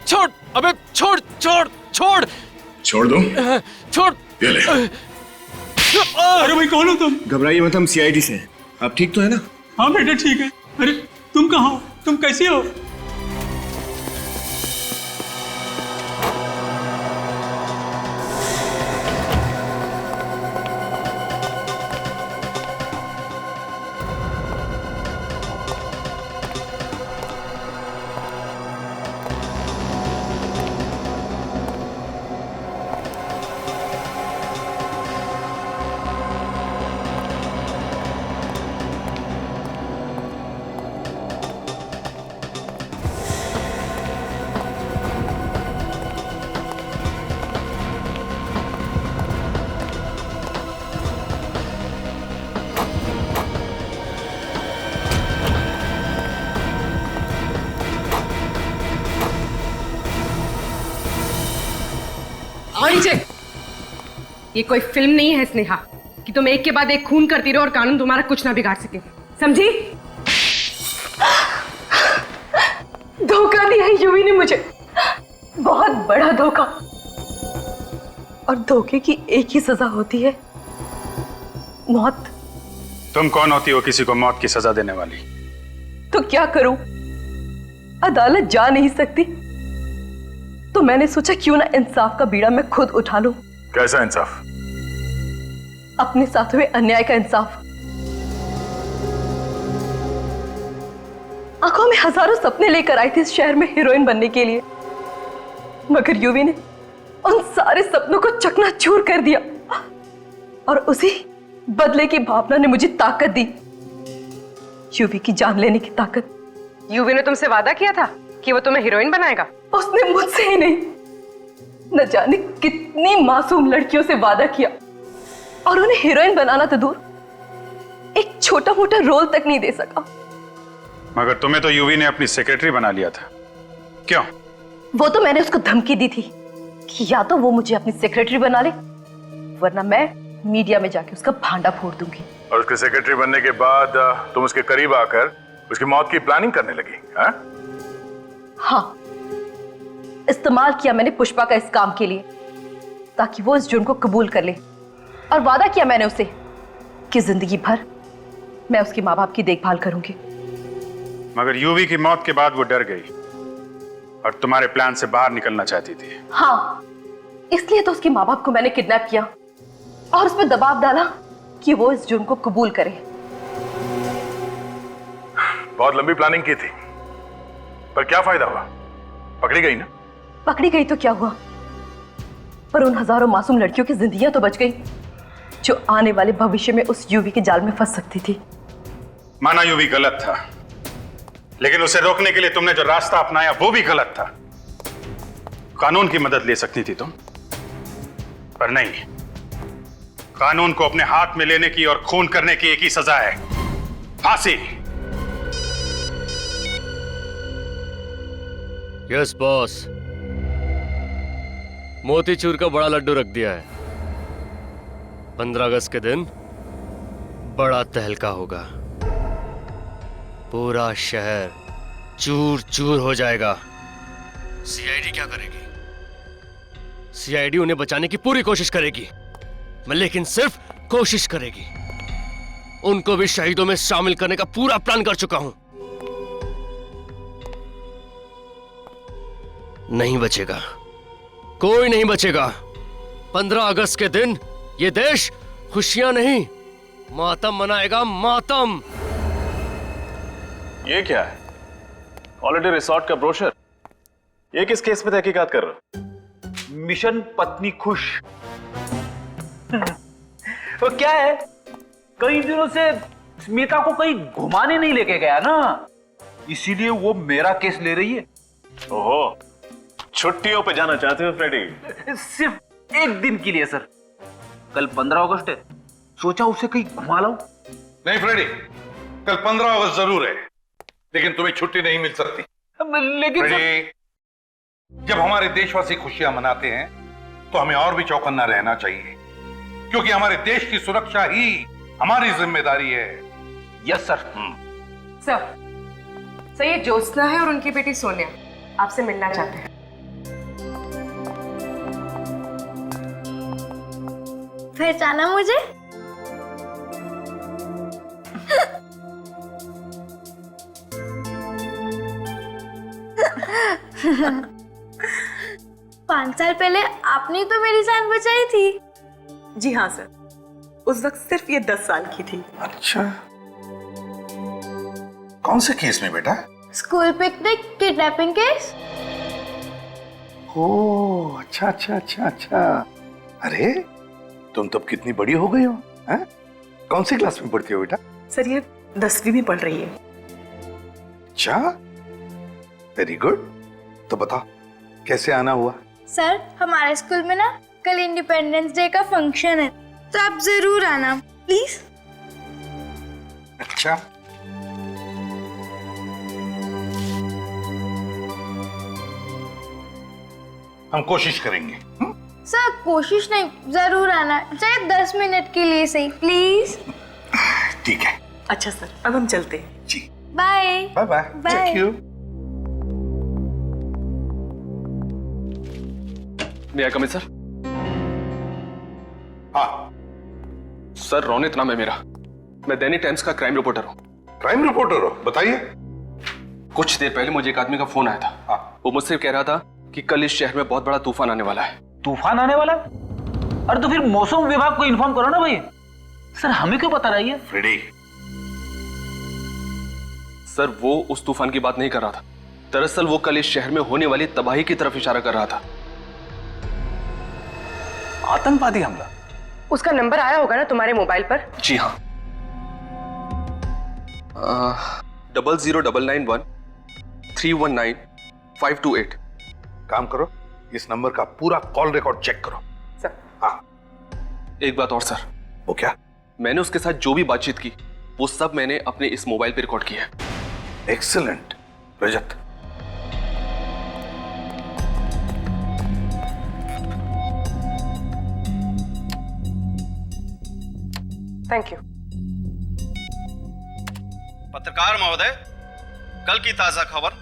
Speaker 19: छोड़, अबे छोड़ छोड़ छोड़
Speaker 8: छोड़ दो।
Speaker 19: छोड़।
Speaker 8: ये ले।
Speaker 21: अरे भाई कौन हो तुम?
Speaker 19: घबराइए मत, हम सीआईडी से हैं। आप ठीक तो है ना?
Speaker 21: हाँ बेटा ठीक है। अरे तुम कहाँ हो? तुम कैसे हो?
Speaker 6: ये कोई फिल्म नहीं है स्नेहा कि तुम एक के बाद एक खून करती रहो और कानून तुम्हारा कुछ ना बिगाड़ सके, समझी?
Speaker 9: धोखा दिया है यूवी ने मुझे, बहुत बड़ा धोखा। और धोखे की एक ही सजा होती है, मौत।
Speaker 13: तुम कौन होती हो किसी को मौत की सजा देने वाली?
Speaker 9: तो क्या करूं, अदालत जा नहीं सकती, तो मैंने सोचा क्यों ना इंसाफ का बीड़ा मैं खुद उठा लूं।
Speaker 13: कैसा इंसाफ?
Speaker 9: अपने साथ हुए अन्याय का इंसाफ। आंखों में हजारों सपने लेकर आई थी इस शहर में हीरोइन बनने के लिए, मगर यूवी ने उन सारे सपनों को चकनाचूर कर दिया और उसी बदले की भावना ने मुझे ताकत दी, यूवी की जान लेने की ताकत।
Speaker 6: यूवी ने तुमसे वादा किया था कि वो तुम्हें हीरोइन बनाएगा।
Speaker 9: उसने मुझसे ही नहीं, न जाने कितनी मासूम लड़कियों से वादा किया और उन्हें हीरोइन बनाना तो दूर, एक छोटा मोटा रोल तक नहीं दे सका।
Speaker 13: मगर तुम्हें तो यूवी ने अपनी सेक्रेटरी बना लिया था, क्यों?
Speaker 9: वो तो मैंने उसको धमकी दी थी कि या तो वो मुझे अपनी सेक्रेटरी बना ले, वरना मैं मीडिया में जाके उसका भांडा फोड़ दूंगी।
Speaker 13: और उसके सेक्रेटरी बनने के बाद तुम उसके करीब आकर उसकी मौत की प्लानिंग करने लगी, हाँ?
Speaker 9: हाँ, इस्तेमाल किया मैंने पुष्पा का इस काम के लिए ताकि वो इस जुर्म को कबूल कर ले, और वादा किया मैंने उसे कि जिंदगी भर मैं उसके माँ बाप की देखभाल करूंगी।
Speaker 13: मगर यूवी की मौत के बाद वो डर गई और तुम्हारे प्लान से बाहर निकलना चाहती थी।
Speaker 9: हाँ, इसलिए तो उसके माँ बाप को मैंने किडनैप किया और उस पर दबाव डाला कि वो इस जुर्म को कबूल करे।
Speaker 13: बहुत लंबी प्लानिंग की थी, पर क्या फायदा हुआ? पकड़ी गई ना?
Speaker 9: पकड़ी गई तो क्या हुआ, पर उन हजारों मासूम लड़कियों की जिंदगियां तो बच गई जो आने वाले भविष्य में उस यूवी के जाल में फंस सकती थी।
Speaker 13: माना यूवी गलत था, लेकिन उसे रोकने के लिए तुमने जो रास्ता अपनाया वो भी गलत था। कानून की मदद ले सकती थी तुम, पर नहीं। कानून को अपने हाथ में लेने की और खून करने की एक ही सजा है, फांसी।
Speaker 3: यस बॉस, मोतीचूर का बड़ा लड्डू रख दिया है। 15 अगस्त के दिन बड़ा तहलका होगा, पूरा शहर चूर चूर हो जाएगा। सीआईडी क्या करेगी? सीआईडी उन्हें बचाने की पूरी कोशिश करेगी, लेकिन सिर्फ कोशिश करेगी। उनको भी शहीदों में शामिल करने का पूरा प्लान कर चुका हूं। नहीं बचेगा, कोई नहीं बचेगा। 15 अगस्त के दिन ये देश खुशियां नहीं मातम मनाएगा, मातम।
Speaker 19: ये क्या है? हॉलिडे रिसोर्ट का ब्रोशर। ये किस केस में तहकीकात कर रहे हो?
Speaker 4: मिशन पत्नी खुश। तो क्या है, कई दिनों से स्मिता को कहीं घुमाने नहीं लेके गया ना, इसीलिए वो मेरा केस ले रही है।
Speaker 19: ओहो, छुट्टियों पे जाना चाहते हो फ्रेडी?
Speaker 4: सिर्फ एक दिन के लिए सर। कल 15 अगस्त है, सोचा उसे कहीं घुमा लाऊं।
Speaker 16: नहीं फ्रेडी, कल 15 अगस्त जरूर है, लेकिन तुम्हें छुट्टी नहीं मिल सकती।
Speaker 4: लेकिन
Speaker 16: जब हमारे देशवासी खुशियां मनाते हैं तो हमें और भी चौकन्ना रहना चाहिए, क्योंकि हमारे देश की सुरक्षा ही हमारी जिम्मेदारी है।
Speaker 4: Yes sir.
Speaker 6: सर, ये ज्योत्सना है और उनकी बेटी सोनिया आपसे मिलना चाहते हैं।
Speaker 22: पहचाना मुझे? पांच साल पहले आपने तो मेरी जान बचाई थी।
Speaker 18: जी हाँ सर, उस वक्त सिर्फ ये 10 साल की थी।
Speaker 16: अच्छा, कौन से केस में बेटा?
Speaker 22: School picnic kidnapping case.
Speaker 16: Oh, अच्छा अच्छा अच्छा अच्छा। अरे तुम तब कितनी बड़ी हो गई हो, हैं? कौन सी क्लास में पढ़ती हो बेटा?
Speaker 18: सर ये 10वीं में पढ़ रही है।
Speaker 16: अच्छा, वेरी गुड। तो बताओ कैसे आना हुआ?
Speaker 22: सर, हमारे स्कूल में ना कल इंडिपेंडेंस डे का फंक्शन है, तो आप जरूर आना प्लीज।
Speaker 16: अच्छा, हम कोशिश करेंगे।
Speaker 22: सर कोशिश नहीं, जरूर आना, चाहे 10 मिनट के लिए सही, प्लीज।
Speaker 16: ठीक है।
Speaker 18: अच्छा सर, अब हम चलते हैं।
Speaker 16: जी,
Speaker 22: bye
Speaker 16: bye bye. Thank you.
Speaker 19: मैं कम सर?
Speaker 16: हाँ
Speaker 19: सर, रोनित नाम है मेरा। मैं दैनिक टाइम्स का क्राइम रिपोर्टर हूँ।
Speaker 16: क्राइम रिपोर्टर हो? बताइए।
Speaker 19: कुछ देर पहले मुझे एक आदमी का फोन आया था। वो मुझसे कह रहा था कि कल इस शहर में बहुत बड़ा तूफान आने वाला है।
Speaker 4: तूफान आने वाला? अरे तो फिर मौसम विभाग को इन्फॉर्म करो ना भाई। सर हमें क्यों बता रही है?
Speaker 16: फ्रेडी,
Speaker 19: सर वो उस तूफान की बात नहीं कर रहा था। दरअसल वो कल इस शहर में होने वाली तबाही की तरफ इशारा कर रहा था।
Speaker 4: आतंकवादी हमला?
Speaker 6: उसका नंबर आया होगा ना तुम्हारे मोबाइल पर?
Speaker 19: जी हाँ, 00991319 528।
Speaker 16: काम करो, इस नंबर का पूरा कॉल रिकॉर्ड चेक करो।
Speaker 6: सर।
Speaker 16: हाँ,
Speaker 19: एक बात और सर।
Speaker 16: वो क्या?
Speaker 19: मैंने उसके साथ जो भी बातचीत की वो सब मैंने अपने इस मोबाइल पे रिकॉर्ड किया है।
Speaker 16: Excellent Rajat.
Speaker 6: Thank you.
Speaker 19: पत्रकार महोदय, कल की ताजा खबर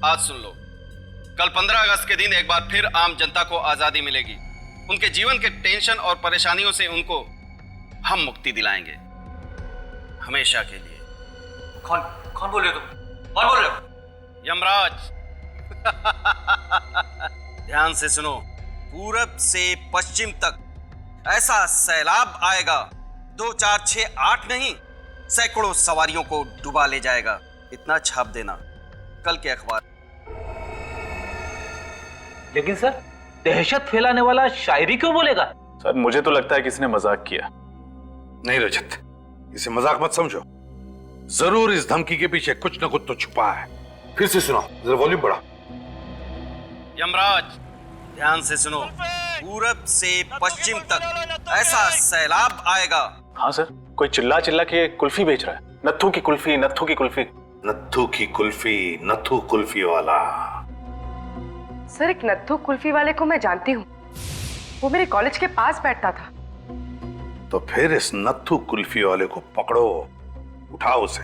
Speaker 19: आज सुन लो। कल 15 अगस्त के दिन एक बार फिर आम जनता को आजादी मिलेगी। उनके जीवन के टेंशन और परेशानियों से उनको हम मुक्ति दिलाएंगे, हमेशा के लिए। कौन बोल रहे हो तुम? कौन बोल रहे हो? यमराज। ध्यान से सुनो, पूरब से पश्चिम तक ऐसा सैलाब आएगा, 2 4 6 8 नहीं, सैकड़ों सवारियों को डुबा ले जाएगा। इतना छाप देना कल के अखबार।
Speaker 4: लेकिन सर, दहशत फैलाने वाला शायरी क्यों बोलेगा?
Speaker 8: सर मुझे तो लगता है किसी ने मजाक किया।
Speaker 16: नहीं रजत, इसे मजाक मत समझो। जरूर इस धमकी के पीछे कुछ न कुछ तो छुपा है। फिर से सुनाओ, जरा वॉल्यूम बढ़ा।
Speaker 19: यमराज, ध्यान से सुनो, पूरब से पश्चिम तक ऐसा सैलाब आएगा।
Speaker 8: हाँ सर, कोई चिल्ला चिल्ला के कुल्फी बेच रहा है। नत्थू की कुल्फी, नत्थू की कुल्फी।
Speaker 16: नत्थू की कुल्फी, नत्थू कुल्फी वाला।
Speaker 6: सर, एक नत्थू कुल्फी वाले को मैं जानती हूँ, वो मेरे कॉलेज के पास बैठता था।
Speaker 16: तो फिर इस नत्थू कुल्फी वाले को पकड़ो, उठाओ उसे।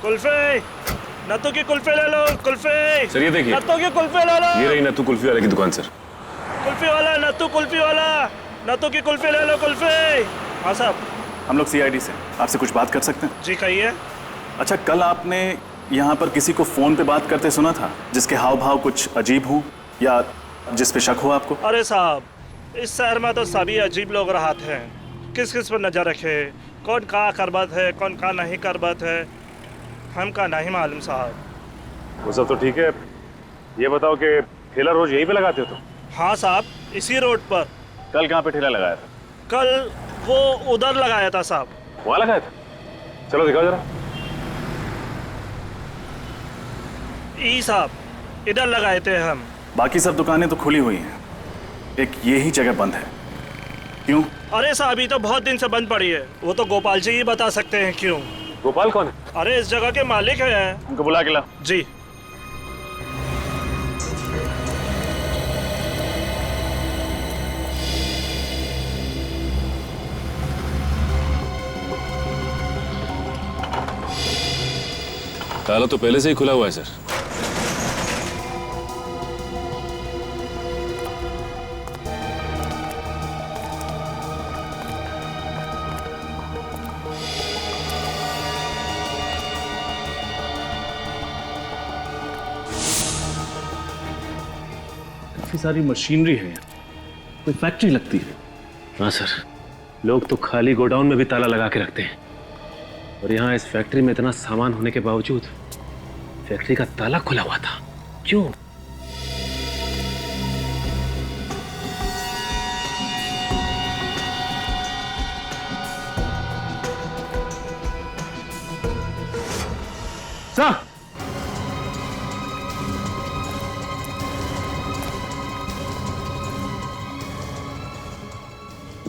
Speaker 2: कुल्फी, नत्थू की कुल्फी ले लो। कुल्फी
Speaker 10: सर ये देखिए,
Speaker 2: नत्थू की कुल्फी ले लो।
Speaker 10: ये रही नत्थू कुल्फी वाले की दुकान सर।
Speaker 2: कुल्फी वाला, नत्थू कुल्फी वाला, नत्थू की कुल्फी ले लो। कुल्फी। हाँ साहब,
Speaker 8: हम लोग सीआईडी से आपसे कुछ बात कर सकते हैं?
Speaker 2: जी कहिए।
Speaker 8: अच्छा, कल आपने यहाँ पर किसी को फोन पे बात करते सुना था जिसके हाव भाव कुछ अजीब हो या जिस पे शक हो आपको?
Speaker 2: अरे साहब, इस शहर में तो सभी अजीब लोग रहते हैं। किस किस पर नजर रखे, कौन का करबत है, कौन का नहीं करबत है, हमका नहीं मालूम साहब।
Speaker 10: वो सब तो ठीक है, ये बताओ कि ठेला रोज यहीं पे लगाते हो तुम?
Speaker 2: हाँ साहब, इसी रोड पर।
Speaker 10: कल कहाँ पे ठेला लगाया था?
Speaker 2: कल वो उधर लगाया था साहब।
Speaker 10: वहाँ लगाया था? चलो दिखाओ जरा।
Speaker 2: ई साहब, इधर लगाए थे हम।
Speaker 8: बाकी सब दुकानें तो खुली हुई हैं, एक ये ही जगह बंद है, क्यों?
Speaker 2: अरे साहब, ये तो बहुत दिन से बंद पड़ी है। वो तो गोपाल जी ही बता सकते हैं क्यों।
Speaker 10: गोपाल कौन है?
Speaker 2: अरे इस जगह के मालिक है।
Speaker 10: उनको बुला के ला।
Speaker 2: जी।
Speaker 10: ताला तो पहले से ही खुला हुआ है सर।
Speaker 8: काफी सारी मशीनरी है यहाँ, कोई फैक्ट्री लगती है।
Speaker 3: हाँ सर, लोग तो खाली गोडाउन में भी ताला लगा के रखते हैं, और यहाँ इस फैक्ट्री में इतना सामान होने के बावजूद फैक्ट्री का ताला खुला हुआ था। क्यों? सर,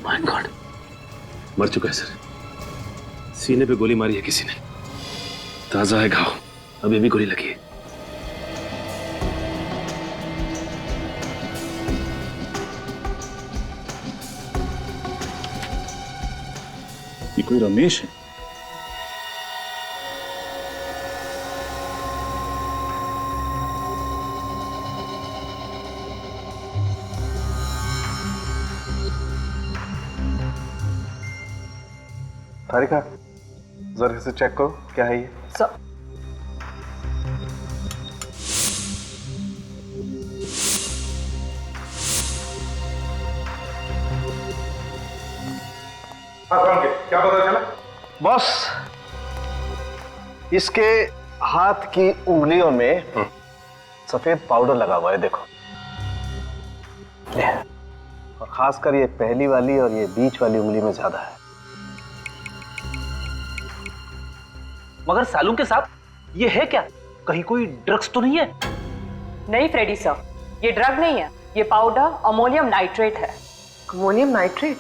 Speaker 3: माय गॉड, मर चुका है सर। सीने पे गोली मारी है किसी ने, ताजा है घाव, अभी भी गोली लगी है।
Speaker 8: ये कोई रमेश है?
Speaker 12: तारिका, जरा इसे चेक करो, क्या है ये?
Speaker 6: सर,
Speaker 13: क्या पता चला?
Speaker 12: बॉस, इसके हाथ की उंगलियों में सफेद पाउडर लगा हुआ है, देखो। और खासकर ये पहली वाली और ये बीच वाली उंगली में ज्यादा है।
Speaker 4: मगर सालू के साथ ये है क्या? कहीं कोई ड्रग्स तो नहीं है?
Speaker 14: नहीं फ्रेडी सर, ये ड्रग नहीं है, ये पाउडर अमोनियम नाइट्रेट है।
Speaker 6: Ammonium nitrate?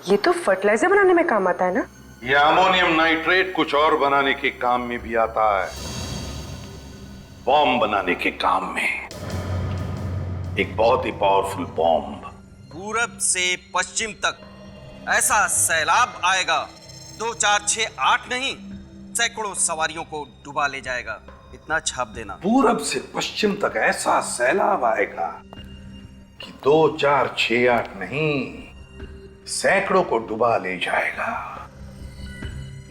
Speaker 6: ये तो फर्टिलाइजर बनाने में काम आता है ना?
Speaker 16: ये अमोनियम नाइट्रेट कुछ और बनाने के काम में भी आता है, बॉम्ब बनाने के काम में। एक बहुत ही पावरफुल बॉम्ब।
Speaker 19: पूरब से पश्चिम तक ऐसा सैलाब आएगा, 2 4 6 8 नहीं, सैकड़ों सवारियों को डुबा ले जाएगा। इतना छाप देना।
Speaker 16: पूरब से पश्चिम तक ऐसा सैलाब आएगा कि 2 4 6 8 नहीं, सैकड़ों को डुबा ले जाएगा।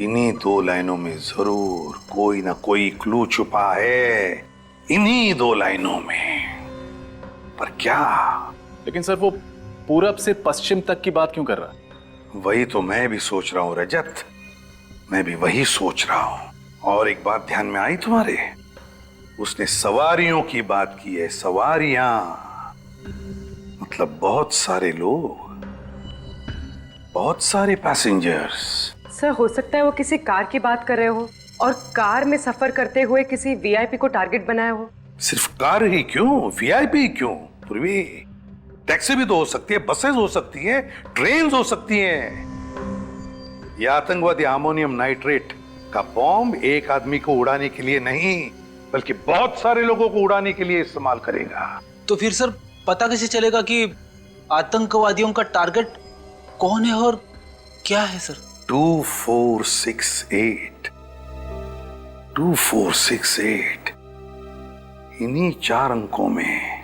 Speaker 16: इन्हीं 2 लाइनों में जरूर कोई ना कोई क्लू छुपा है, इन्हीं 2 लाइनों में। पर क्या?
Speaker 8: लेकिन सर वो पूरब से पश्चिम तक की बात क्यों कर रहा है?
Speaker 16: वही तो मैं भी सोच रहा हूं रजत, मैं भी वही सोच रहा हूं। और एक बात ध्यान में आई तुम्हारे, उसने सवारियों की बात की है। सवारियां मतलब बहुत सारे लोग, बहुत सारे पैसेंजर्स।
Speaker 6: सर हो सकता है वो किसी कार की बात कर रहे हो और कार में सफर करते हुए किसी वीआईपी को टारगेट बनाया हो।
Speaker 16: सिर्फ कार ही क्यों, वीआईपी क्यों? पूर्वी टैक्सी भी तो हो सकती है, बसेस हो सकती है, ट्रेन हो सकती है। यह आतंकवादी अमोनियम नाइट्रेट का बॉम्ब एक आदमी को उड़ाने के लिए नहीं, बल्कि बहुत सारे लोगों को उड़ाने के लिए इस्तेमाल करेगा।
Speaker 4: तो फिर सर पता कैसे चलेगा कि आतंकवादियों का टारगेट कौन है और क्या है सर?
Speaker 16: 2468 2468 इन्हीं 4 अंकों में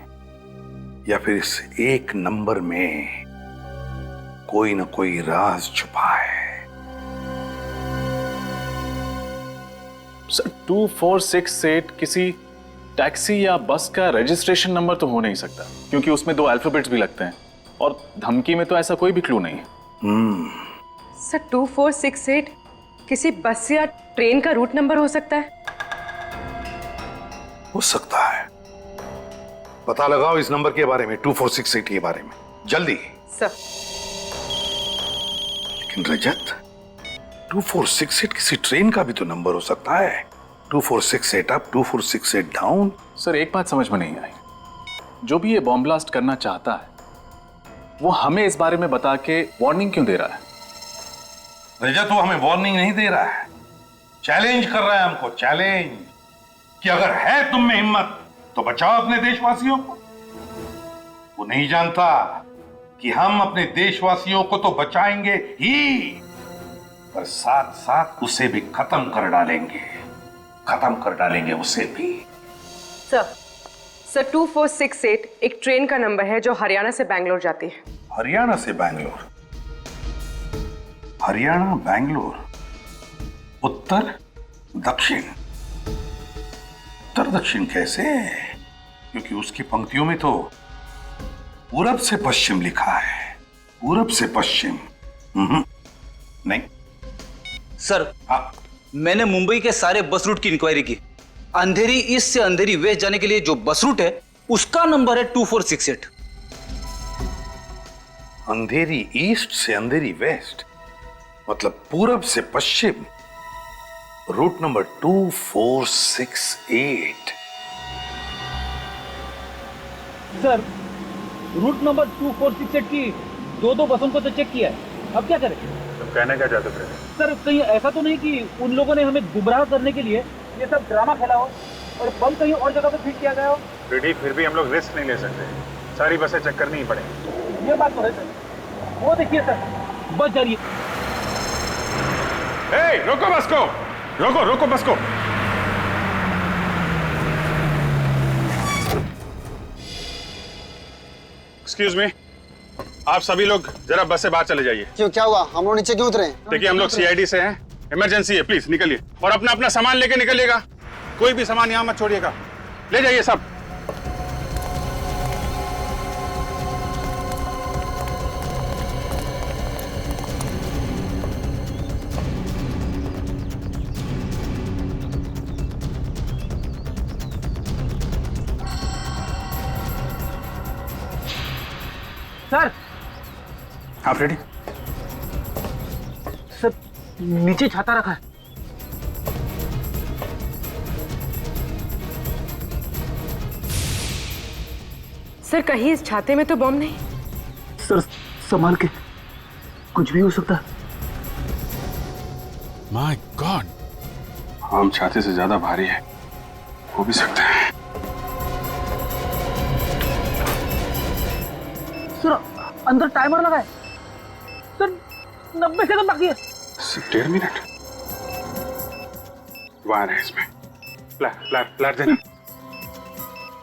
Speaker 16: या फिर इस एक नंबर में कोई ना कोई राज छुपा है।
Speaker 8: सर 2468 किसी टैक्सी या बस का रजिस्ट्रेशन नंबर तो हो नहीं सकता, क्योंकि उसमें 2 अल्फाबेट्स भी लगते हैं और धमकी में तो ऐसा कोई भी क्लू नहीं है।
Speaker 6: सर 2468 किसी बस या ट्रेन का रूट नंबर हो सकता है?
Speaker 16: हो सकता है। पता लगाओ इस नंबर के बारे में, 2468 के बारे में, जल्दी।
Speaker 6: सर
Speaker 16: लेकिन रजत, 2468 किसी ट्रेन का भी तो नंबर हो सकता है। 2468 अप, 2468 डाउन।
Speaker 8: सर एक बात समझ में नहीं आई, जो भी ये बॉम्ब ब्लास्ट करना चाहता है वो हमें इस बारे में बता के वार्निंग क्यों दे रहा है?
Speaker 16: रजत वो हमें वार्निंग नहीं दे रहा है, चैलेंज कर रहा है हमको, चैलेंज कि अगर है तुम में हिम्मत तो बचाओ अपने देशवासियों को। वो नहीं जानता कि हम अपने देशवासियों को तो बचाएंगे ही, पर साथ साथ उसे भी खत्म कर डालेंगे, खत्म कर डालेंगे उसे भी।
Speaker 6: सर 2468 एक ट्रेन का नंबर है जो हरियाणा से बैंगलोर जाती है।
Speaker 16: हरियाणा से बैंगलोर? हरियाणा बैंगलोर, उत्तर दक्षिण। उत्तर दक्षिण कैसे? क्योंकि उसकी पंक्तियों में तो पूरब से पश्चिम लिखा है। पूरब से पश्चिम नहीं
Speaker 4: सर। मैंने मुंबई के सारे बस रूट की इंक्वायरी की। अंधेरी ईस्ट से अंधेरी वेस्ट जाने के लिए जो बस रूट है उसका नंबर है 2468।
Speaker 16: अंधेरी ईस्ट से अंधेरी वेस्ट मतलब पूरब से पश्चिम, route number 2468।
Speaker 7: Sir route number 2468 की 2 बसों को तो चेक किया है, अब क्या करें?
Speaker 13: तुम कहने क्या चाहते थे?
Speaker 7: सर कहीं ऐसा तो नहीं कि उन लोगों ने हमें गुमराह करने के लिए ये सब ड्रामा खेला हो और बम कहीं और जगह पे फिट किया गया हो?
Speaker 13: फिर भी हम लोग रिस्क नहीं ले सकते, सारी बसें चेक करनी ही पड़ेगी।
Speaker 7: ये बात तो है सर। वो देखिए सर, बस जा रही है।
Speaker 13: रोको बस को, रोको बस को। एक्सक्यूज मी, आप सभी लोग जरा बस से बाहर चले जाइए।
Speaker 15: क्यों, क्या हुआ? हम लोग नीचे क्यों उतरे?
Speaker 13: देखिए हम लोग सीआईडी से हैं, इमरजेंसी है, प्लीज निकलिए और अपना अपना सामान लेके निकलिएगा। कोई भी सामान यहां मत छोड़िएगा, ले जाइए सब।
Speaker 7: सर
Speaker 13: आप रेडी?
Speaker 7: सर नीचे छाता रखा है।
Speaker 6: सर कहीं इस छाते में तो बम नहीं?
Speaker 4: सर संभाल के, कुछ भी हो सकता है।
Speaker 13: माय गॉड, आम छाते से ज्यादा भारी है, हो भी सकता है।
Speaker 7: सर अंदर टाइमर लगा है सर, 90 सेकंड बाकी है।
Speaker 13: सिर्फ 1.5 मिनट। वायर है इसमें, फ्लैट देना।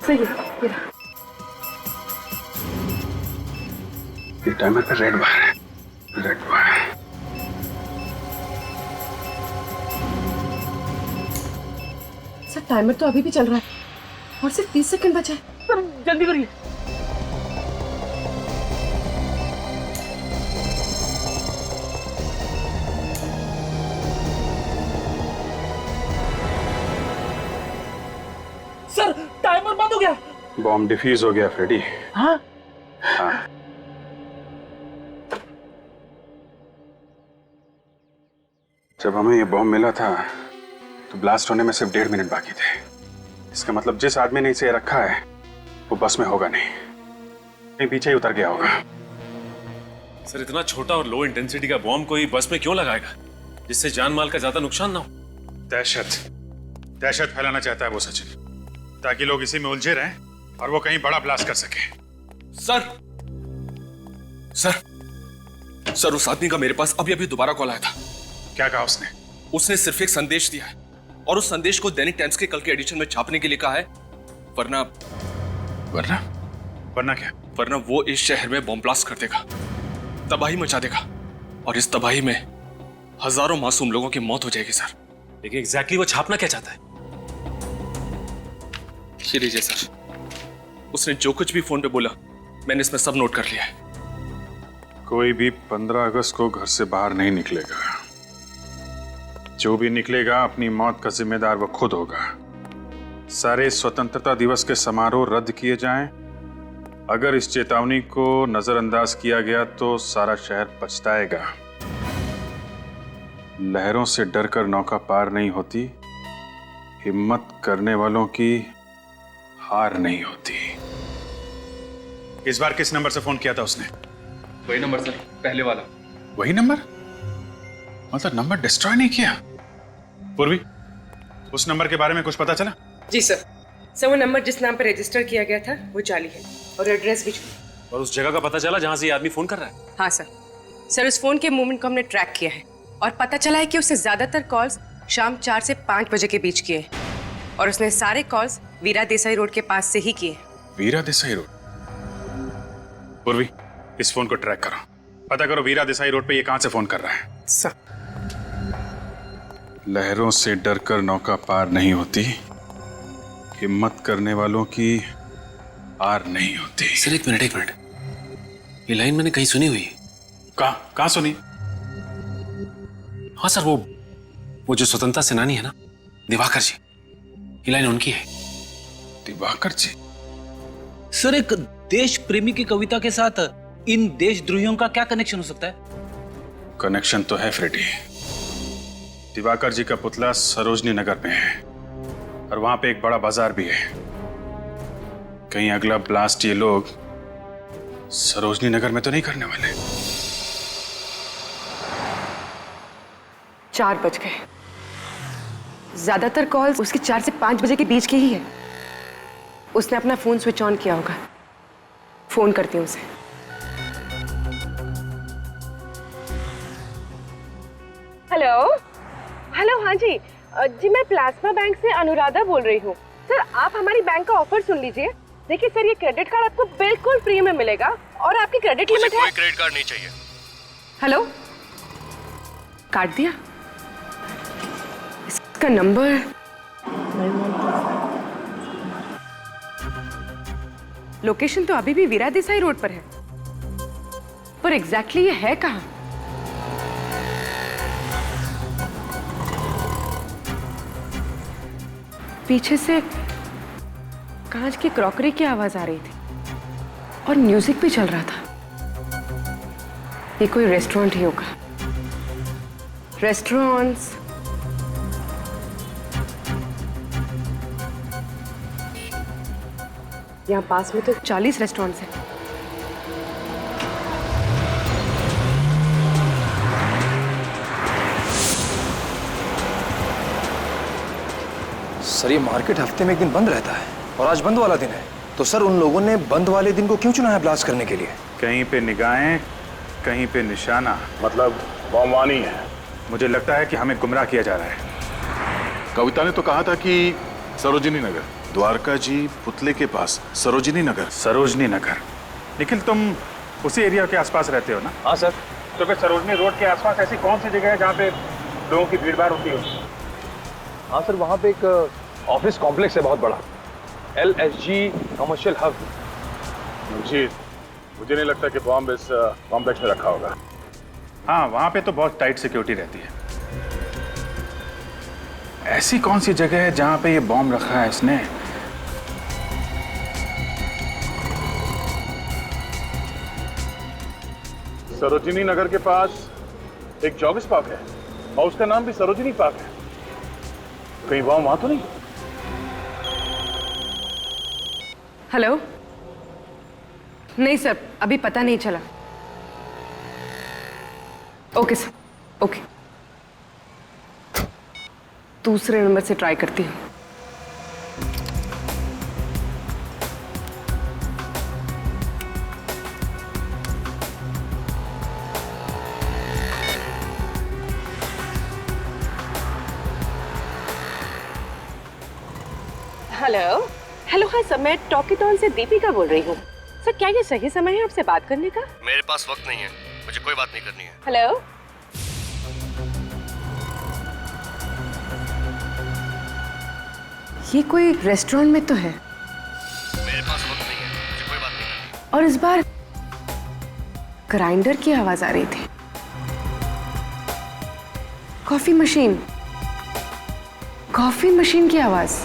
Speaker 6: सही है।
Speaker 13: ये टाइमर पे रेड वायर है, रेड वायर।
Speaker 6: सर टाइमर तो अभी भी चल रहा है और सिर्फ 30 सेकंड बचा है।
Speaker 7: सर जल्दी करिए। सर टाइमर बंद हो गया।
Speaker 13: बॉम्ब डिफ्यूज हो गया फ्रेडी।
Speaker 7: हाँ
Speaker 13: हाँ। जब हमें ये बॉम्ब मिला था तो ब्लास्ट होने में सिर्फ 1.5 मिनट बाकी थे। इसका मतलब जिस आदमी ने इसे रखा है वो बस में होगा नहीं, कहीं पीछे ही उतर गया होगा।
Speaker 10: सर इतना छोटा और लो इंटेंसिटी का बॉम्ब कोई बस में क्यों लगाएगा जिससे जान माल का ज्यादा नुकसान ना हो?
Speaker 13: दहशत फैलाना चाहता है वो सचिन, ताकि लोग इसी में उलझे रहें और वो कहीं बड़ा ब्लास्ट कर सके।
Speaker 15: सर उस आदमी का मेरे पास अभी दोबारा कॉल आया था।
Speaker 13: क्या कहा उसने?
Speaker 15: उसने सिर्फ एक संदेश दिया है और उस संदेश को दैनिक टाइम्स के कल के एडिशन में छापने के लिए कहा है, वरना
Speaker 13: क्या?
Speaker 15: वरना वो इस शहर में बॉम्ब ब्लास्ट कर देगा, तबाही मचा देगा और इस तबाही में हजारों मासूम लोगों की मौत हो जाएगी। सर
Speaker 10: लेकिन एग्जैक्टली वो छापना क्या चाहता है?
Speaker 15: ये लीजिए सर, उसने जो कुछ भी फोन पे बोला मैंने इसमें सब नोट कर लिया है।
Speaker 13: कोई भी 15 अगस्त को घर से बाहर नहीं निकलेगा। जो भी निकलेगा अपनी मौत का जिम्मेदार वो खुद होगा। सारे स्वतंत्रता दिवस के समारोह रद्द किए जाएं। अगर इस चेतावनी को नजरअंदाज किया गया तो सारा शहर पछताएगा। लहरों से डरकर नौका पार नहीं होती, हिम्मत करने वालों की हार नहीं होती। इस बार किस नंबर से फोन किया था उसने?
Speaker 15: वही नंबर सर, पहले वाला।
Speaker 13: वही नंबर? मतलब नंबर डिस्ट्रॉय नहीं किया? पूर्वी, उस नंबर के बारे में कुछ पता चला?
Speaker 6: जी सर, वो नंबर जिस नाम पर रजिस्टर किया गया था वो जाली है और एड्रेस भी झूठा।
Speaker 10: और उस जगह का पता चला जहां से ये आदमी फोन कर रहा है?
Speaker 6: हाँ सर, उस फोन के मूवमेंट को हमने ट्रैक किया है और पता चला है कि उसने ज्यादातर कॉल्स शाम 4 से 5 बजे के बीच किए और उसने सारे कॉल्स वीरा देसाई रोड के पास से ही किए।
Speaker 13: वीरा देसाई रोड? पूर्वी, इस फोन को ट्रैक करो, पता करो वीरा देसाई रोड पे ये कहां से फोन कर रहा है।
Speaker 6: सर,
Speaker 13: लहरों से डरकर नौका पार नहीं होती, हिम्मत करने वालों की हार नहीं होती।
Speaker 10: सर एक मिनट, ये लाइन मैंने कहीं सुनी हुई है।
Speaker 13: कहां सुनी?
Speaker 10: हाँ सर, वो जो स्वतंत्रता सेनानी है ना, दिवाकर जी, ये लाइन उनकी है।
Speaker 13: दिवाकर जी?
Speaker 4: सर, एक देश प्रेमी की कविता के साथ इन देशद्रोहियों का क्या कनेक्शन हो सकता है?
Speaker 13: कनेक्शन तो है फ्रेडी। दिवाकर जी का पुतला सरोजनी नगर में है और वहां पे एक बड़ा बाजार भी है। कहीं अगला ब्लास्ट ये लोग सरोजनी नगर में तो नहीं करने वाले?
Speaker 6: 4 बज गए। ज्यादातर कॉल्स उसकी 4 से 5 बजे के बीच की ही है। उसने अपना फोन स्विच ऑन किया होगा। फोन करती हूँ उसे। हेलो, हाँ जी, मैं प्लाज्मा बैंक से अनुराधा बोल रही हूँ। सर, आप हमारी बैंक का ऑफर सुन लीजिए। देखिए सर, ये क्रेडिट कार्ड आपको बिल्कुल फ्री में मिलेगा और आपकी क्रेडिट लिमिट है।
Speaker 15: कोई क्रेडिट कार्ड नहीं चाहिए।
Speaker 6: हेलो, काट दिया? इसका नंबर लोकेशन तो अभी भी वीरा देसाई रोड पर है, पर एग्जैक्टली ये है कहाँ? पीछे से कांच की क्रॉकरी की आवाज आ रही थी और म्यूजिक भी चल रहा था। ये कोई रेस्टोरेंट ही होगा। रेस्टोरेंट्स, यहाँ पास में तो 40 रेस्टोरेंट्स हैं।
Speaker 17: सर ये मार्केट हफ्ते में एक दिन बंद रहता है और आज बंद वाला दिन है, तो सर उन लोगों ने बंद वाले दिन को क्यों चुना है ब्लास्ट करने के लिए?
Speaker 13: कहीं पे निगाहें, कहीं पे निशाना, मतलब बमवानी है। मुझे लगता है कि हमें गुमराह किया जा रहा है।
Speaker 16: कविता ने तो कहा था कि सरोजिनी नगर, द्वारका जी पुतले के पास सरोजिनी नगर।
Speaker 13: सरोजनी नगर। निखिल, तुम उसी एरिया के आसपास रहते हो ना?
Speaker 17: हाँ सर।
Speaker 13: तो फिर सरोजनी रोड के आसपास ऐसी कौन सी जगह है जहाँ पे लोगों की भीड़ भाड़ होती है?
Speaker 17: हाँ सर, वहाँ पे एक ऑफिस कॉम्प्लेक्स है बहुत बड़ा, LSG कमर्शियल हब।
Speaker 13: मुझे नहीं लगता कि बॉम्ब इस कॉम्प्लेक्स में रखा होगा। हाँ, वहाँ पे तो बहुत टाइट सिक्योरिटी रहती है। ऐसी कौन सी जगह है जहाँ पे ये बॉम्ब रखा है इसने? सरोजिनी नगर के पास एक जॉगिंग पार्क है और उसका नाम भी सरोजिनी पार्क है। कहीं बॉम्ब वहां तो नहीं?
Speaker 6: हेलो। नहीं सर, अभी पता नहीं चला। Okay sir, okay. दूसरे नंबर से ट्राई करती हूँ।
Speaker 20: Hello hello. हाँ सर, मैं टॉकीटॉन से दीपिका बोल रही हूँ। सर क्या ये सही समय है आपसे बात करने का?
Speaker 3: मेरे पास वक्त नहीं है, मुझे कोई बात नहीं करनी है।
Speaker 20: हेलो।
Speaker 6: ये कोई रेस्टोरेंट में तो है।
Speaker 3: मेरे पास वक्त नहीं है, मुझे कोई बात नहीं करनी।
Speaker 6: और इस बार ग्राइंडर की आवाज आ रही थी। कॉफी मशीन की आवाज।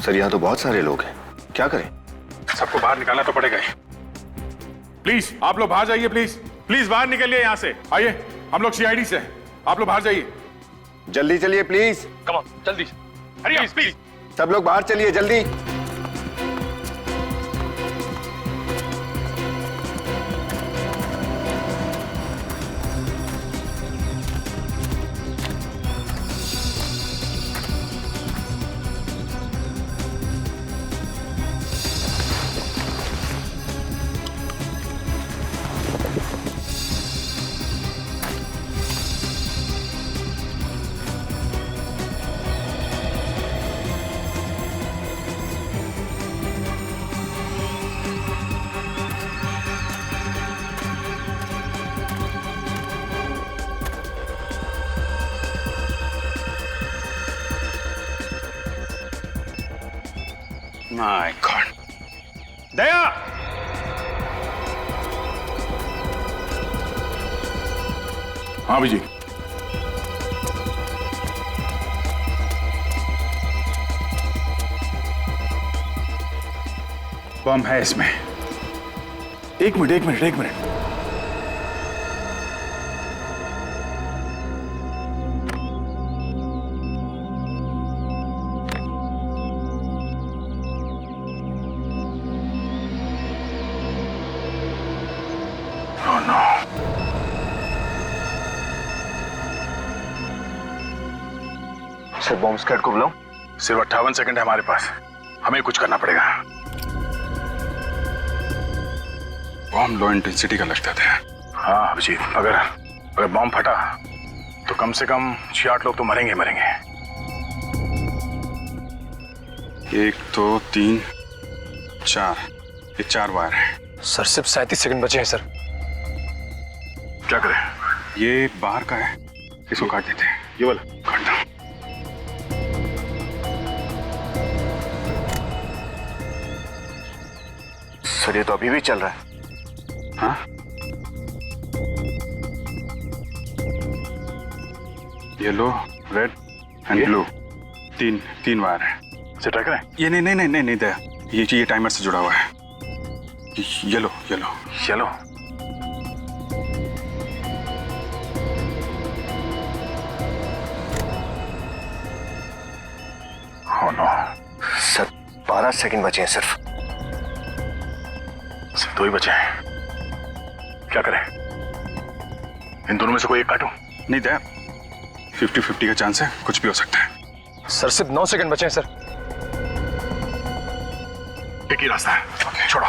Speaker 12: सर यहाँ तो बहुत सारे लोग हैं, क्या करें?
Speaker 13: सबको बाहर निकालना तो पड़ेगा ही। प्लीज आप लोग बाहर जाइए, प्लीज प्लीज बाहर निकलिए यहाँ से। आइए, हम लोग CID से हैं, आप लोग बाहर जाइए।
Speaker 12: जल्दी चलिए प्लीज।
Speaker 13: कम ऑन, जल्दी। हरी प्लीज।
Speaker 12: सब लोग बाहर चलिए जल्दी।
Speaker 13: My God. दया!
Speaker 16: हाँ विजय।
Speaker 13: बम है इसमें।
Speaker 16: एक मिनट।
Speaker 12: सर बॉम्ब स्क्वाड को बुलाओ।
Speaker 13: सिर्फ 58 सेकंड है हमारे पास, हमें कुछ करना पड़ेगा। बॉम्ब लो इंटेंसिटी का लगता था। हाँ अभिजीत, अगर बॉम्ब फटा तो कम से कम 6-8 लोग तो मरेंगे। 1 2 3 4, ये 4 वायर है।
Speaker 17: सर सिर्फ 37 सेकंड बचे हैं सर।
Speaker 13: क्या करें? ये बाहर का है, इसको काट देते हैं। ये वाला काट दो।
Speaker 12: सर ये तो अभी भी चल रहा है।
Speaker 13: हाँ? येलो, रेड एंड ब्लू, तीन वायर है। इसे ट्राई करें? ये नहीं दया, ये टाइमर से जुड़ा हुआ है। ये लो।
Speaker 12: Oh no, सर 12 सेकंड बचे हैं सिर्फ
Speaker 13: 2 ही बचे हैं। क्या करें? इन दोनों में से कोई एक काटूं? नहीं दया, 50-50 का चांस है, कुछ भी हो सकता है।
Speaker 17: सर सिर्फ 9 सेकंड बचे हैं सर।
Speaker 13: एक ही रास्ता है, छोड़ो।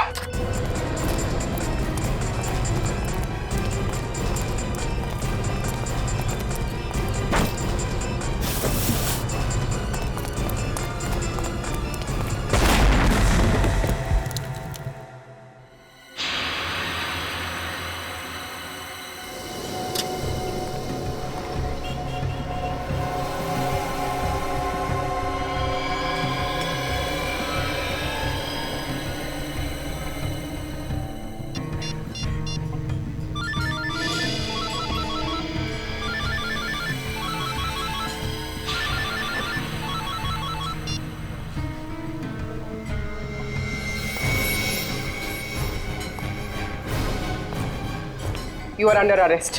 Speaker 6: You are under arrest.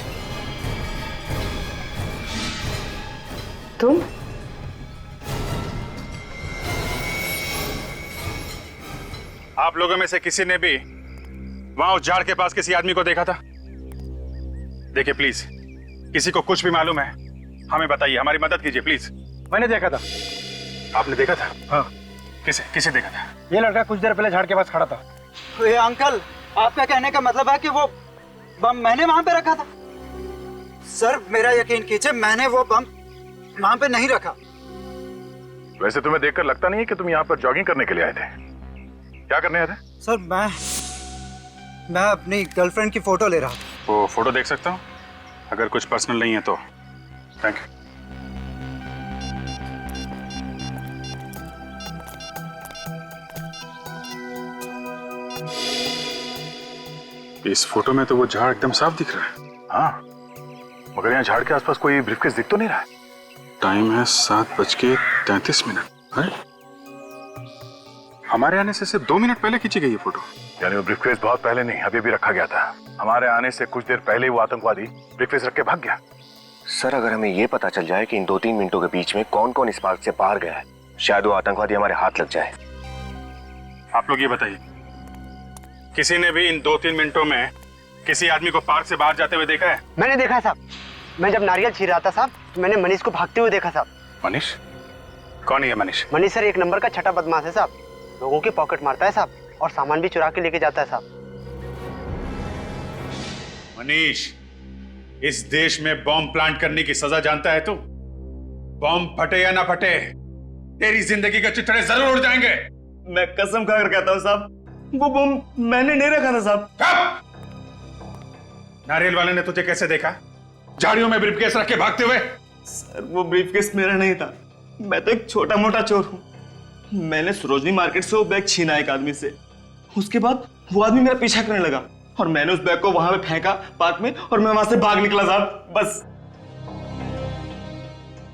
Speaker 6: तुम?
Speaker 13: आप लोगों में से किसी ने भी वहां उस झाड़ के पास किसी आदमी को देखा था? देखिए प्लीज, किसी को कुछ भी मालूम है हमें बताइए, हमारी मदद कीजिए प्लीज।
Speaker 7: मैंने देखा था।
Speaker 13: आपने देखा था?
Speaker 7: हाँ।
Speaker 13: किसे देखा था?
Speaker 7: ये लड़का कुछ देर पहले झाड़ के पास खड़ा था।
Speaker 1: ये अंकल, आपका कहने का मतलब है कि वो बम मैंने वहां पे रखा था? सर मेरा यकीन कीजिए, मैंने वो बम वहां पे नहीं रखा।
Speaker 13: वैसे तुम्हें देखकर लगता नहीं है कि तुम यहाँ पर जॉगिंग करने के लिए आए थे। क्या करने आए थे?
Speaker 1: सर मैं अपनी गर्लफ्रेंड की फोटो ले रहा था।
Speaker 13: वो फोटो देख सकता हूँ? अगर कुछ पर्सनल नहीं है तो थैंक यू। इस फोटो में तो वो झाड़ एकदम साफ दिख रहा है। हाँ, मगर यहाँ झाड़ के आसपास कोई ब्रीफकेस दिख तो नहीं रहा है। टाइम है 7:33। अरे हमारे आने से सिर्फ 2 मिनट पहले खींची गई ये फोटो। यानी वो ब्रीफकेस बहुत पहले नहीं, अभी भी रखा गया था। हमारे आने से कुछ देर पहले ही वो आतंकवादी ब्रीफकेस रख के भाग गया।
Speaker 12: सर अगर हमें ये पता चल जाए कि इन 2-3 मिनटों के बीच में कौन कौन इस पार्क से बाहर गया है, शायद वो आतंकवादी हमारे हाथ लग जाए।
Speaker 13: आप लोग ये बताइए, किसी ने भी इन 2-3 मिनटों में किसी आदमी को पार्क से बाहर जाते हुए देखा है?
Speaker 1: मैंने देखा है साहब। मैं जब नारियल छील रहा था साहब, तो मैंने मनीष को भागते हुए देखा साहब।
Speaker 13: मनीष? कौन है मनीष?
Speaker 1: मनीष सर 1 नंबर का छठा बदमाश है साहब। लोगों के पॉकेट मारता है साहब, और सामान भी चुरा के लेके जाता है साहब।
Speaker 13: मनीष, इस देश में बॉम्ब प्लांट करने की सजा जानता है तू? बॉम्ब फटे या ना फटे, तेरी जिंदगी के चिथड़े जरूर उड़ जाएंगे।
Speaker 5: मैं कसम खाकर कहता हूं साहब, वो बॉम्ब मैंने नहीं रखा था साहब।
Speaker 13: नारियल वाले ने तुझे कैसे देखा झाड़ियों में ब्रीफकेस रख के भागते हुए?
Speaker 5: सर वो ब्रीफकेस मेरा नहीं था, मैं तो एक छोटा मोटा चोर हूं। मैंने सरोजनी मार्केट से वो बैग छीना एक आदमी से। उसके बाद वो आदमी मेरा पीछा करने लगा और मैंने उस बैग को वहां पे फेंका पार्क में, और मैं वहां से भाग निकला साहब। बस।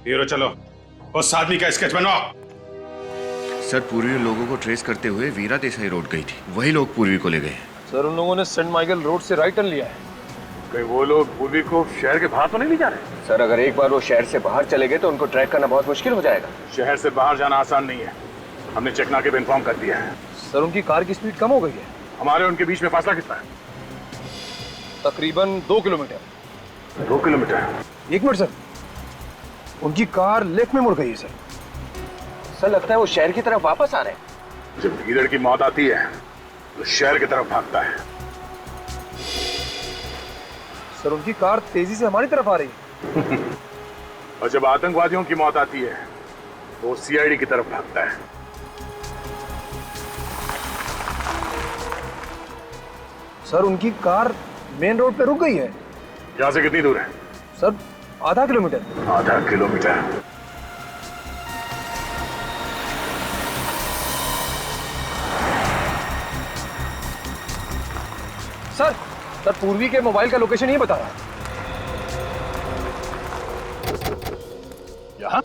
Speaker 13: हीरो चलो, उस आदमी का स्केच बनवाओ।
Speaker 3: सर पूर्वी लोगों को ट्रेस करते हुए वीरा देसाई रोड गई थी, वही लोग पूर्वी को ले गए।
Speaker 17: सर उन लोगों ने सेंट माइकल रोड से राइट टर्न लिया है।
Speaker 13: कहीं वो लोग पूर्वी को शहर के बाहर तो नहीं ले जा रहे?
Speaker 12: सर अगर एक बार वो शहर से बाहर चले गए तो उनको ट्रैक करना बहुत मुश्किल हो जाएगा।
Speaker 13: शहर से बाहर जाना आसान नहीं है, हमने चेकनाके पे इन्फॉर्म कर दिया है।
Speaker 17: सर उनकी कार की स्पीड कम हो गई है।
Speaker 13: हमारे उनके बीच में फासला कितना है?
Speaker 17: तकरीबन 2 किलोमीटर।
Speaker 13: 2 किलोमीटर?
Speaker 17: 1 मिनट सर, उनकी कार लेफ्ट में मुड़ गई है सर।
Speaker 12: सर लगता है वो शहर की तरफ वापस आ रहे हैं।
Speaker 13: जब गीदड़ की मौत आती है तो शहर की तरफ भागता है।
Speaker 17: सर उनकी कार तेजी से हमारी तरफ आ रही है।
Speaker 13: और जब आतंकवादियों की मौत आती है तो वो सीआईडी की तरफ भागता है।
Speaker 17: सर उनकी कार मेन रोड पे रुक गई है।
Speaker 13: यहाँ से कितनी दूर है?
Speaker 17: सर आधा किलोमीटर।
Speaker 13: आधा किलोमीटर?
Speaker 17: सर पूर्वी के मोबाइल का लोकेशन ही बता रहा है।
Speaker 13: यहाँ?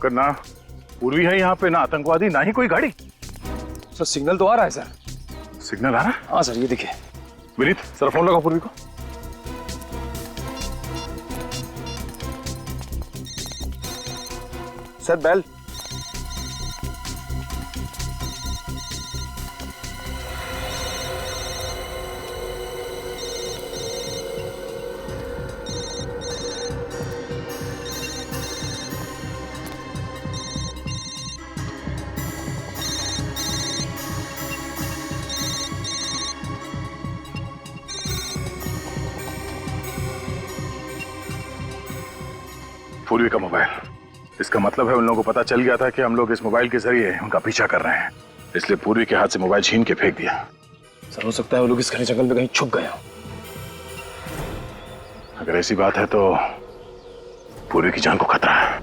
Speaker 13: मगर ना पूर्वी है यहाँ पे, ना आतंकवादी, ना ही कोई गाड़ी।
Speaker 17: सर सिग्नल तो आ रहा है सर।
Speaker 13: सिग्नल आ रहा है?
Speaker 17: हाँ सर, ये देखिए।
Speaker 13: विनीत सर फोन लगाओ पूर्वी को।
Speaker 12: Sir bell.
Speaker 13: पूर्वी का मोबाइल, इसका मतलब है उन लोगों को पता चल गया था कि हम लोग इस मोबाइल के जरिए उनका पीछा कर रहे हैं, इसलिए पूर्वी के हाथ से मोबाइल छीन के फेंक दिया।
Speaker 17: सर हो सकता है वो लोग इस घने जंगल में कहीं छुप गए हो।
Speaker 13: अगर ऐसी बात है तो पूर्वी की जान को खतरा है।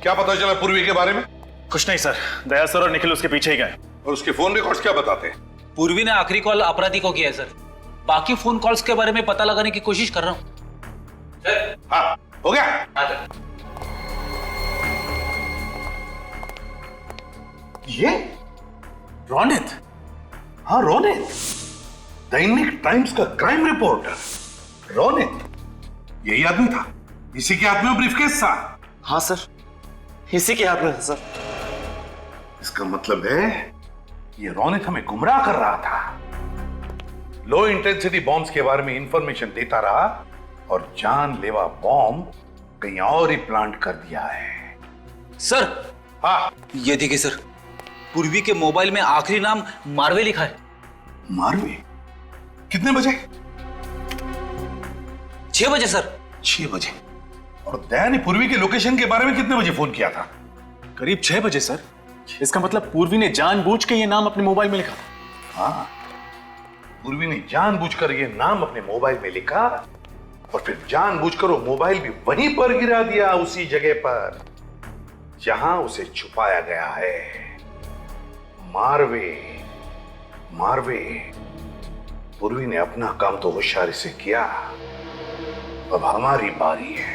Speaker 16: क्या पता चला पूर्वी के बारे में?
Speaker 8: कुछ नहीं सर, दया सर और निखिल उसके पीछे ही गए।
Speaker 16: और उसके फोन रिकॉर्ड्स क्या बताते हैं?
Speaker 7: पूर्वी ने आखिरी कॉल अपराधी को किया है सर। बाकी फोन कॉल्स के बारे में पता लगाने की कोशिश कर रहा हूँ।
Speaker 16: हाँ, हो गया। ये रोनित, हाँ रोनित, दैनिक टाइम्स का क्राइम रिपोर्टर रोनित, यही आदमी था। इसी के हाथ में ब्रीफकेस था।
Speaker 5: हाँ सर, इसी के हाथ में था सर।
Speaker 16: इसका मतलब है ये रोनित हमें गुमराह कर रहा था, लो इंटेंसिटी बॉम्ब्स के बारे में इंफॉर्मेशन देता रहा और जानलेवा बॉम्ब कहीं और ही प्लांट कर दिया है।
Speaker 7: सर
Speaker 16: हाँ,
Speaker 7: ये देखिए सर, पूर्वी के मोबाइल में आखिरी नाम मारवे लिखा है।
Speaker 16: मारवे? कितने बजे?
Speaker 7: 6 बजे सर।
Speaker 16: 6 बजे? और दया ने पूर्वी के लोकेशन के बारे में कितने बजे फोन किया था?
Speaker 8: करीब 6 बजे सर। इसका मतलब पूर्वी ने जानबूझ के ये नाम अपने मोबाइल में लिखा था।
Speaker 16: हाँ, पूर्वी ने जानबूझकर ये नाम अपने मोबाइल में लिखा और फिर जानबूझकर वो मोबाइल भी वहीं पर गिरा दिया, उसी जगह पर जहां उसे छुपाया गया है। मारवे, मारवे। पूर्वी ने अपना काम तो होशियारी से किया, अब हमारी बारी है।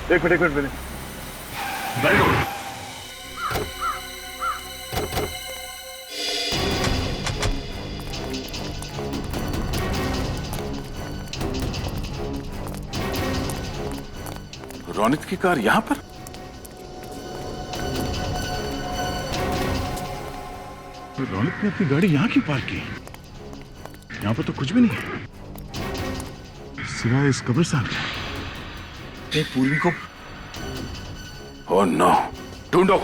Speaker 13: एक minute Vineet. Very good. Ronit की कार यहां पर? रोनित ने अपनी गाड़ी यहां क्यों पार्क की? यहां पर तो कुछ भी नहीं है सिवाय इस कब्रिस्तान के।
Speaker 16: पूर्वी को
Speaker 13: ओह नो, ढूंढो।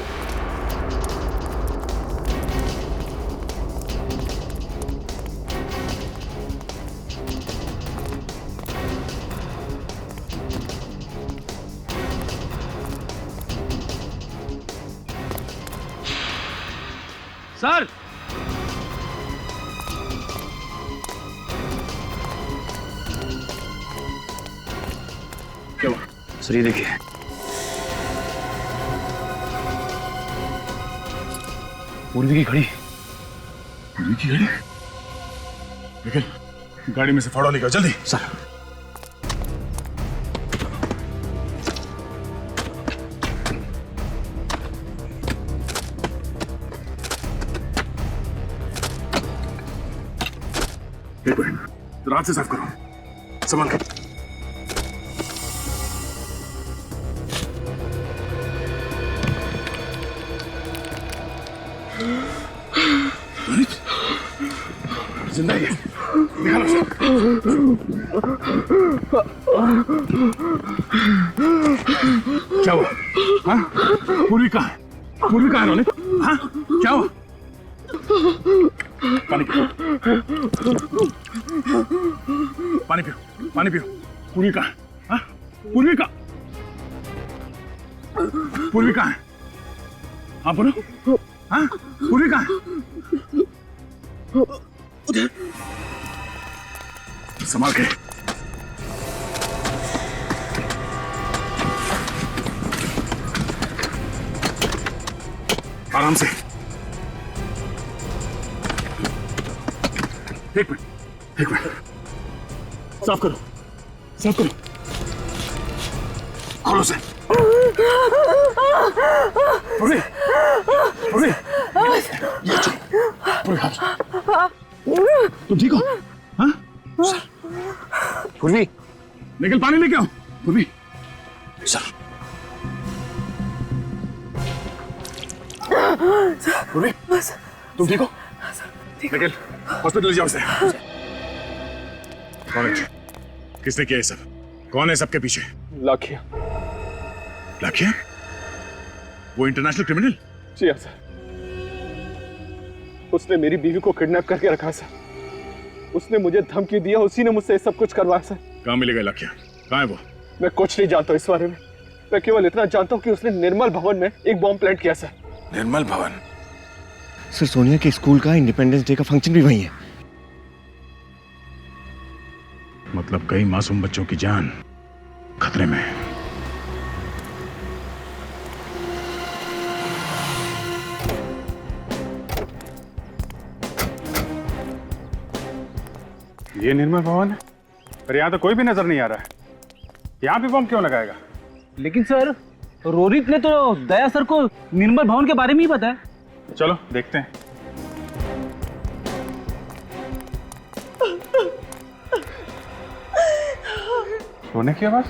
Speaker 17: सर
Speaker 13: क्या हुआ?
Speaker 17: सर ये देखिए, पूर्वी की घड़ी।
Speaker 13: पूर्वी की घड़ी? निखिल, गाड़ी में से फाड़ा निकाल जल्दी।
Speaker 17: सर
Speaker 13: एक मिनट, रात से साफ करो, संभाल के। जिंदा ही है, निकालो उसे। क्या हुआ? हाँ? पूर्वी कहाँ है? पूर्वी कहाँ है रोनित? हाँ? क्या हुआ? पानी पियो, पानी पियो, पानी पियो। पूर्वी कहाँ है? हाँ? पूर्वी कहाँ? पूर्वी कहाँ है? हाँ बोलो। हाँ? पूर्वी कहाँ है? उधर। संभाल के। आराम से। एक मिनट साफ करो, साफ करो, खोलो से। पूरी पूरी ये पूरी हाथ। तुम ठीक हो? हाँ पूर्वी, निकल पानी लेके आओ। पूर्वी सर, पूर्वी तुम ठीक हो? निकल हॉस्पिटल ले जाओ इसे। कौन है? किसने किया ये सब? कौन है सबके पीछे?
Speaker 17: लाखिया।
Speaker 13: लाखिया? वो इंटरनेशनल क्रिमिनल?
Speaker 17: जी हाँ सर, उसने मेरी बीवी को किडनैप करके रखा सर। उसने मुझे धमकी दिया, उसी ने मुझसे सब कुछ करवाया सर।
Speaker 13: कहाँ मिलेगा लाखिया? कहाँ है वो?
Speaker 17: मैं कुछ नहीं जानता इस बारे में। मैं केवल इतना जानता हूँ कि उसने निर्मल भवन में एक बॉम्ब प्लांट किया सर।
Speaker 13: निर्मल भवन?
Speaker 3: सर सोनिया के स्कूल का इंडिपेंडेंस डे का फंक्शन भी वही है।
Speaker 13: मतलब कई मासूम बच्चों की जान खतरे में है।
Speaker 8: ये निर्मल भवन है, पर यहाँ तो कोई भी नजर नहीं आ रहा है। यहाँ भी बम क्यों लगाएगा?
Speaker 7: लेकिन सर रोहित ने तो दया सर को निर्मल भवन के बारे में ही बताया।
Speaker 8: चलो देखते हैं। रोने की आवाज?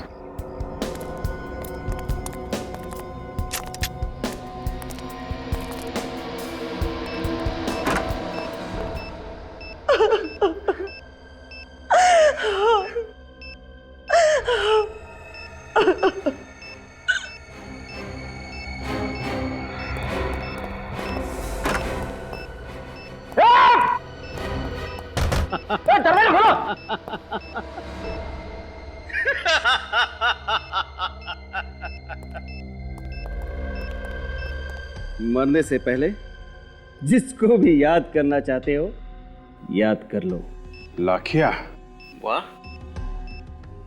Speaker 7: दरवाजा खोलो।
Speaker 11: मरने से पहले जिसको भी याद करना चाहते हो याद कर लो।
Speaker 8: लाखिया?
Speaker 11: वाह,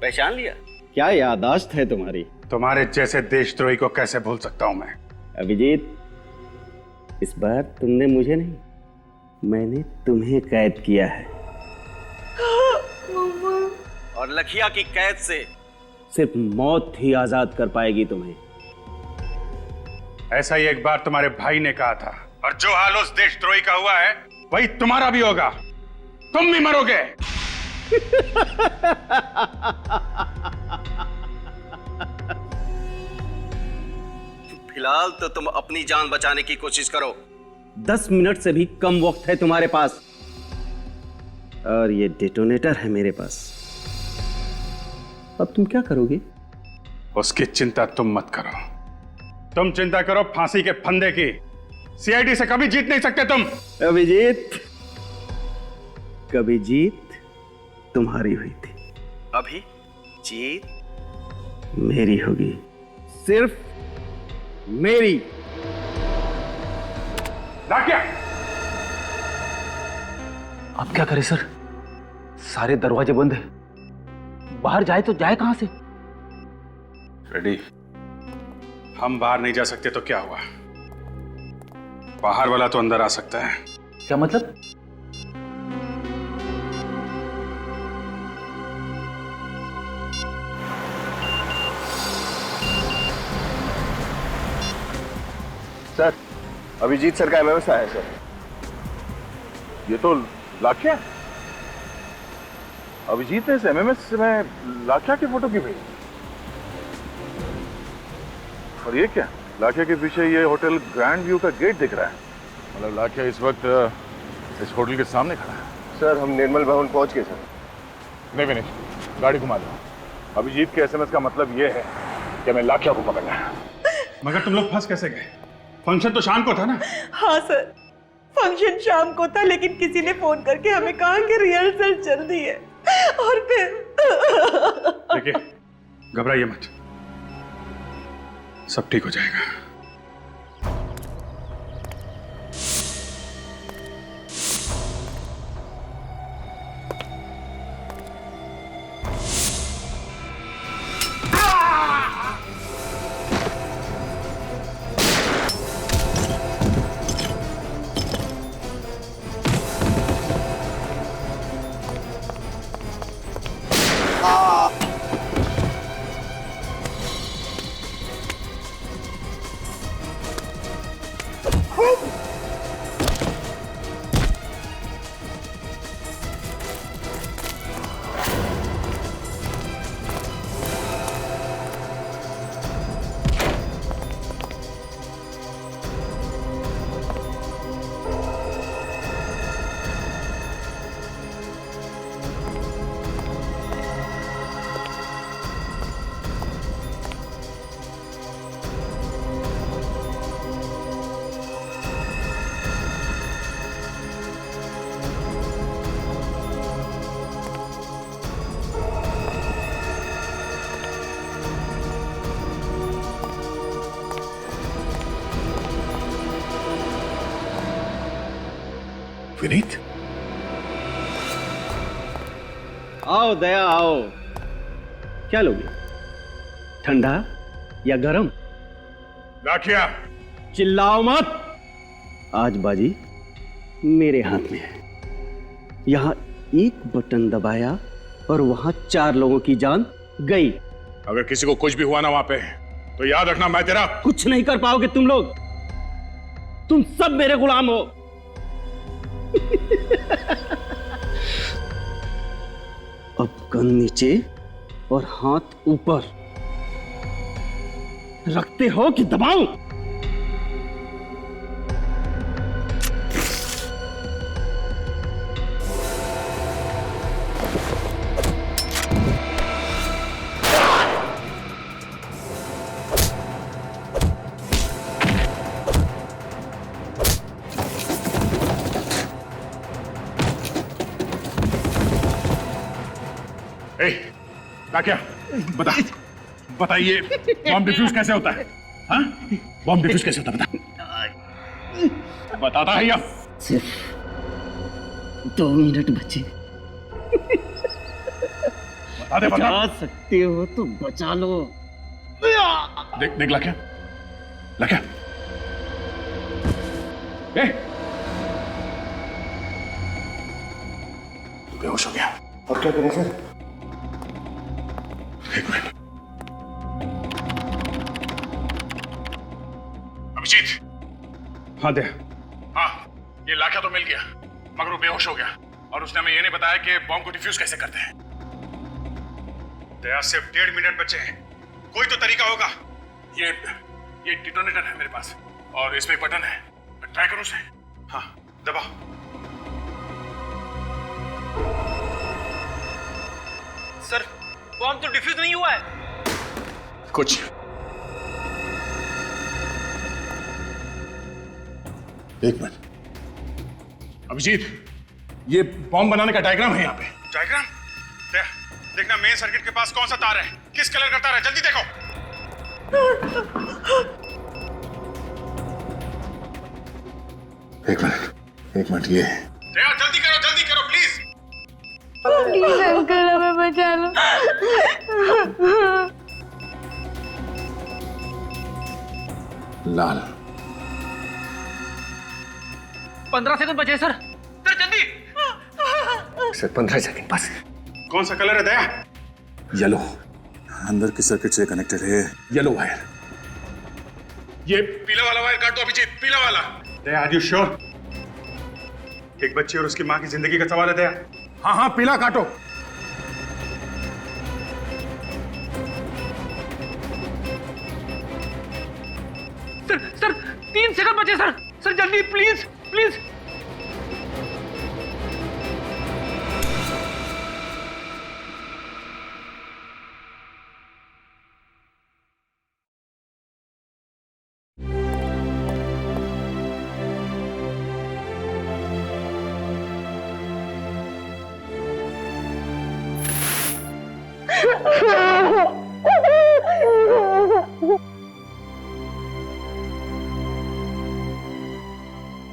Speaker 11: पहचान लिया? क्या याददाश्त है तुम्हारी।
Speaker 8: तुम्हारे जैसे देशद्रोही को कैसे भूल सकता हूं मैं।
Speaker 11: अभिजीत, इस बार तुमने मुझे नहीं, मैंने तुम्हें कैद किया है।
Speaker 19: और लखिया की कैद से
Speaker 11: सिर्फ मौत ही आजाद कर पाएगी तुम्हें।
Speaker 8: ऐसा ही एक बार तुम्हारे भाई ने कहा था, और जो हाल उस देशद्रोही का हुआ है वही तुम्हारा भी होगा। तुम भी मरोगे।
Speaker 19: फिलहाल तो तुम अपनी जान बचाने की कोशिश करो।
Speaker 11: 10 मिनट से भी कम वक्त है तुम्हारे पास, और ये डेटोनेटर है मेरे पास। अब तुम क्या करोगे?
Speaker 8: उसकी चिंता तुम मत करो। तुम चिंता करो फांसी के फंदे की। सीआईडी से कभी जीत नहीं सकते तुम।
Speaker 11: अभिजीत, कभी जीत तुम्हारी हुई थी,
Speaker 19: अभी जीत
Speaker 11: मेरी होगी, सिर्फ मेरी।
Speaker 8: लाखिया!
Speaker 7: अब क्या करें सर? सारे दरवाजे बंद है, बाहर जाए तो जाए कहां से?
Speaker 8: रेडी, हम बाहर नहीं जा सकते तो क्या हुआ? बाहर वाला तो अंदर आ सकता है।
Speaker 7: क्या मतलब?
Speaker 17: सर, अभिजीत सर का एमएमएस आया है सर।
Speaker 16: ये तो लाखिया? अभिजीत ने इस एमएमएस में लाखिया की फोटो की भेजी। और ये क्या? लाखिया के पीछे ये होटल ग्रैंड व्यू का गेट दिख रहा है। मतलब लाखिया इस वक्त इस होटल के सामने खड़ा है।
Speaker 17: सर, हम निर्मल भवन पहुंच गए सर।
Speaker 16: नहीं विनेश, गाड़ी घुमा दो। अभिजीत के एसएमएस का मतलब ये है कि हमें लाखिया को पकड़ना है।
Speaker 8: मगर तुम लोग फंस कैसे गए? फंक्शन तो शाम को था ना?
Speaker 18: हाँ सर, फंक्शन शाम को था, लेकिन किसी ने फोन करके हमें कहा कि रिहर्सल चल रही है। और फिर
Speaker 8: देखिए, घबराइए मत, सब ठीक हो जाएगा।
Speaker 13: विनीत,
Speaker 11: आओ दया आओ। क्या लोगे, ठंडा या गरम?
Speaker 13: राखिया,
Speaker 11: चिल्लाओ मत। आज बाजी मेरे हाथ में है। यहां एक बटन दबाया और वहां 4 लोगों की जान गई।
Speaker 13: अगर किसी को कुछ भी हुआ ना वहां पे, तो याद रखना मैं तेरा
Speaker 11: कुछ नहीं कर पाओगे तुम लोग। तुम सब मेरे गुलाम हो। अब गन नीचे और हाथ ऊपर। रखते हो कि दबाऊं?
Speaker 13: क्या बताइए, बॉम्ब डिफ्यूज कैसे होता है? हाँ, बॉम्ब डिफ्यूज कैसे होता है? बताता है या?
Speaker 11: सिर्फ 2 मिनट बचे।
Speaker 13: बता दे, बता
Speaker 11: सकते हो तो बचा लो।
Speaker 13: देख लाख्या, तू बेहोश हो गया।
Speaker 12: और क्या करें सर?
Speaker 13: एक मिनट। अभिजीत।
Speaker 11: हाँ दे।
Speaker 13: हाँ, ये लाख्या तो मिल गया, मगर वो बेहोश हो गया और उसने हमें ये नहीं बताया कि बॉम्ब को डिफ्यूज कैसे करते हैं। दया, सिर्फ 1.5 मिनट बचे हैं, कोई तो तरीका होगा। ये डिटोनेटर है मेरे पास और इसमें एक बटन है, ट्राई करो उसे। हाँ, दबाओ।
Speaker 7: सर, बॉम्ब तो डिफ्यूज नहीं हुआ है।
Speaker 13: कुछ एक मिनट। अभिजीत, ये बॉम्ब बनाने का डायग्राम है यहाँ पे। डायग्राम? देखना मेन सर्किट के पास कौन सा तार है, किस कलर का तार है, जल्दी देखो। एक मिनट ये। जल्दी करो प्लीज।
Speaker 22: प्लीज अंकल, हमें बचा लो।
Speaker 13: लाल।
Speaker 7: 15 सेकंड बचे सर। सर जल्दी।
Speaker 3: सर 15 सेकंड बस।
Speaker 13: कौन सा कलर है दया? येलो। अंदर की सर्किट से कनेक्टेड है येलो वायर। ये पीला वाला वायर काट दो अभिजीत, पीला वाला। दया, आर यू श्योर? एक बच्चे और उसकी मां की जिंदगी का सवाल है दया। हाँ, पीला काटो।
Speaker 7: सर 3 सेकंड बचे सर। सर जल्दी प्लीज।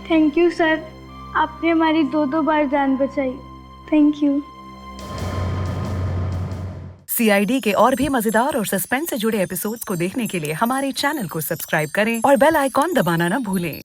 Speaker 22: थैंक यू सर, आपने हमारी 2 बार जान बचाई। Thank you.
Speaker 9: CID के और भी मजेदार और सस्पेंस से जुड़े एपिसोड्स को देखने के लिए हमारे चैनल को सब्सक्राइब करें और बेल आइकॉन दबाना ना भूलें।